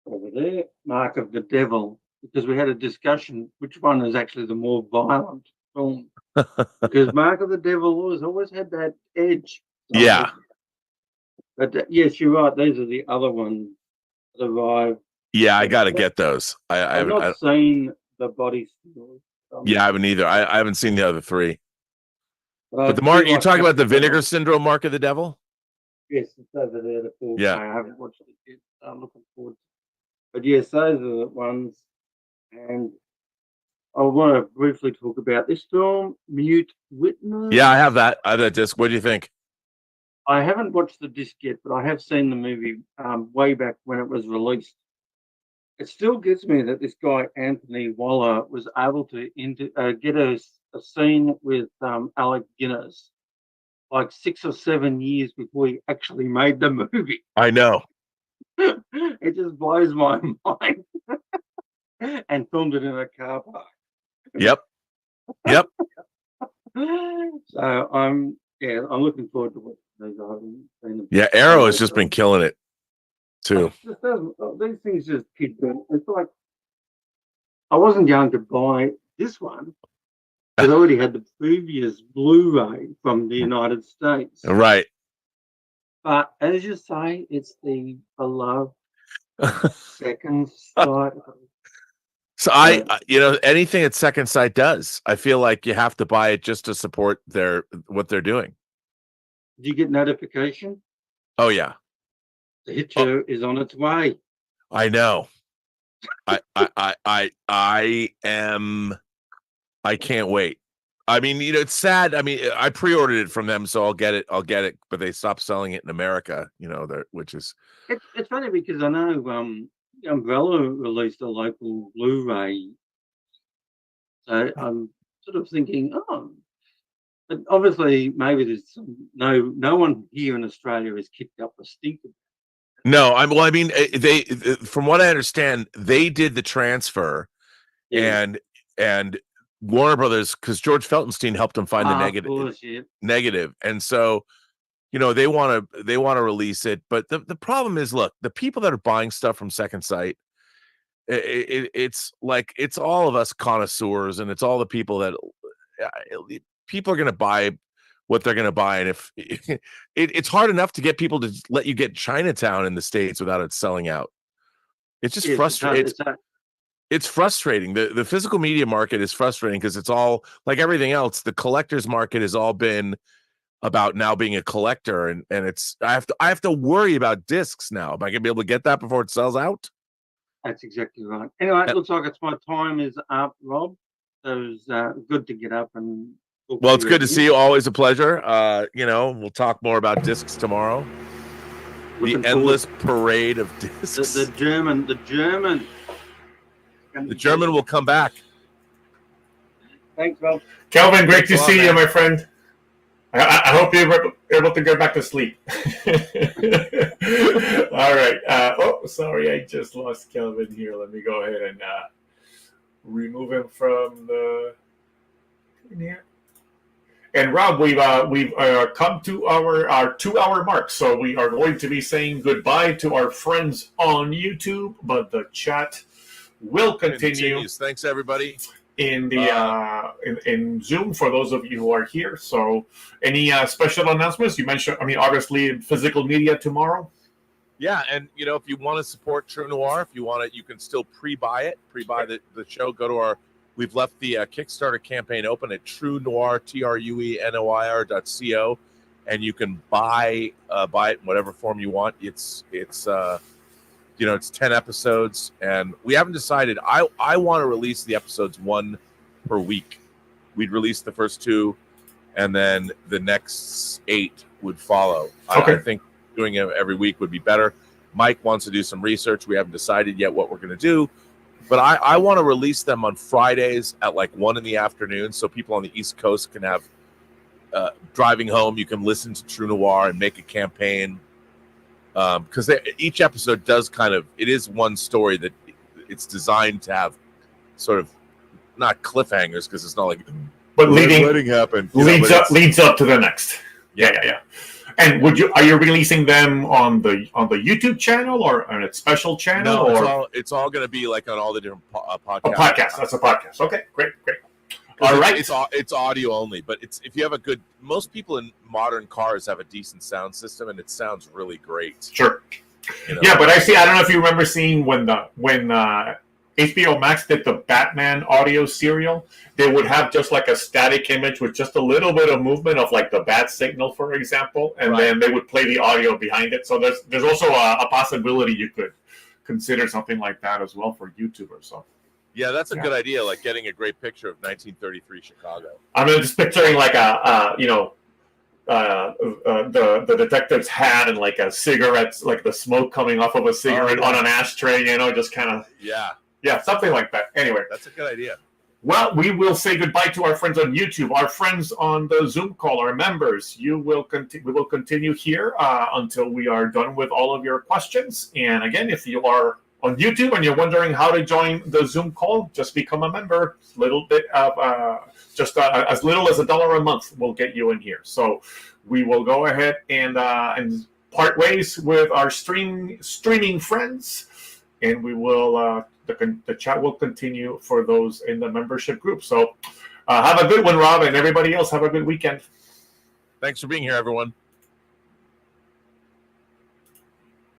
S12: over there, Mark of the Devil, because we had a discussion which one is actually the more violent film. Because Mark of the Devil has always had that edge.
S3: Yeah.
S12: But yes, you're right. These are the other ones that arrive.
S3: Yeah, I got to get those.
S12: I've not seen the body steals.
S3: Yeah, I haven't either. I haven't seen the other three. But the mark, you're talking about the Vinegar Syndrome Mark of the Devil?
S12: Yes, it's over there. The 4K.
S3: Yeah.
S12: I haven't watched it yet. I'm looking forward to it. But yes, those are the ones. And I want to briefly talk about this film, Mute Witness.
S3: Yeah, I have that. I have that disc. What do you think?
S12: I haven't watched the disc yet, but I have seen the movie way back when it was released. It still gets me that this guy, Anthony Waller, was able to get a scene with Alec Guinness like 6 or 7 years before he actually made the movie.
S3: I know.
S12: It just blows my mind. And filmed it in a car park.
S3: Yep.
S12: So I'm looking forward to what those are.
S3: Yeah, Arrow has just been killing it too.
S12: These things just keep going. It's like I wasn't going to buy this one. I already had the previous Blu-ray from the United States.
S3: Right.
S12: But as you say, it's the beloved Second Sight.
S3: So anything that Second Sight does, I feel like you have to buy it just to support what they're doing.
S12: Do you get notification?
S3: Oh yeah.
S12: The hit show is on its way.
S3: I know. I can't wait. I mean, it's sad. I mean, I pre-ordered it from them, so I'll get it. But they stopped selling it in America. Which is.
S12: It's funny because I know Umbrella released a local Blu-ray, so I'm sort of thinking, but obviously maybe there's no one here in Australia has kicked up a stink.
S3: No, they from what I understand, they did the transfer, and Warner Brothers, because George Feltenstein helped them find the negative, and so they want to release it. But the problem is, look, the people that are buying stuff from Second Sight, it's like it's all of us connoisseurs, and it's all the people that people are going to buy what they're going to buy, and if it's hard enough to get people to let you get Chinatown in the States without it selling out. It's just frustrating. It's frustrating. The physical media market is frustrating because it's all like everything else. The collector's market has all been about now being a collector, and it's I have to worry about discs now. Am I gonna be able to get that before it sells out?
S12: That's exactly right. Anyway, it looks like my time is up, Rob. So it was good to get up and.
S3: Well, it's good to see you. Always a pleasure. We'll talk more about discs tomorrow. The endless parade of discs.
S12: The German
S3: will come back.
S12: Thanks, Rob.
S2: Kelvin, great to see you, my friend. I hope you're able to go back to sleep. All right. Sorry, I just lost Kelvin here. Let me go ahead and remove him from the in here. And Rob, we've come to our 2-hour mark, so we are going to be saying goodbye to our friends on YouTube, but the chat will continue.
S3: Thanks, everybody.
S2: In the in Zoom for those of you who are here. So, any special announcements? You mentioned, obviously, physical media tomorrow.
S3: Yeah, and if you want to support True Noir, if you want it, you can still pre-buy the show. Go to our. We've left the Kickstarter campaign open at True Noir, TRUENOIR.co, and you can buy it in whatever form you want. It's 10 episodes, and we haven't decided. I want to release the episodes 1 per week. We'd release the first 2, and then the next 8 would follow. Okay. I think doing it every week would be better. Mike wants to do some research. We haven't decided yet what we're going to do. But I want to release them on Fridays at like 1 in the afternoon, so people on the East Coast can have driving home. You can listen to True Noir and make a campaign, because each episode does it is one story that it's designed to have sort of not cliffhangers, because it's not like
S2: but letting
S3: happen
S2: leads up to the next. Yeah. And are you releasing them on the YouTube channel or on a special channel?
S3: No, it's all going to be like on all the different podcasts.
S2: A podcast. That's a podcast. Okay, great. All right.
S3: It's audio only, but if you have most people in modern cars have a decent sound system, and it sounds really great.
S2: Sure. Yeah, but I don't know if you remember seeing when HBO Max did the Batman audio serial, they would have just like a static image with just a little bit of movement of like the bat signal, for example, and then they would play the audio behind it. So there's also a possibility you could consider something like that as well for YouTube or something.
S3: Yeah, that's a good idea, like getting a great picture of 1933 Chicago.
S2: I'm just picturing like the detective's hat and like a cigarette, like the smoke coming off of a cigarette on an ashtray, just kind of.
S3: Yeah.
S2: Yeah, something like that. Anyway.
S3: That's a good idea.
S2: Well, we will say goodbye to our friends on YouTube, our friends on the Zoom call, our members. We will continue here until we are done with all of your questions. And again, if you are on YouTube and you're wondering how to join the Zoom call, just become a member. Little bit of as little as $1 a month will get you in here. So we will go ahead and part ways with our streaming friends, and we will. The chat will continue for those in the membership group. So have a good one, Rob, and everybody else have a good weekend.
S3: Thanks for being here, everyone.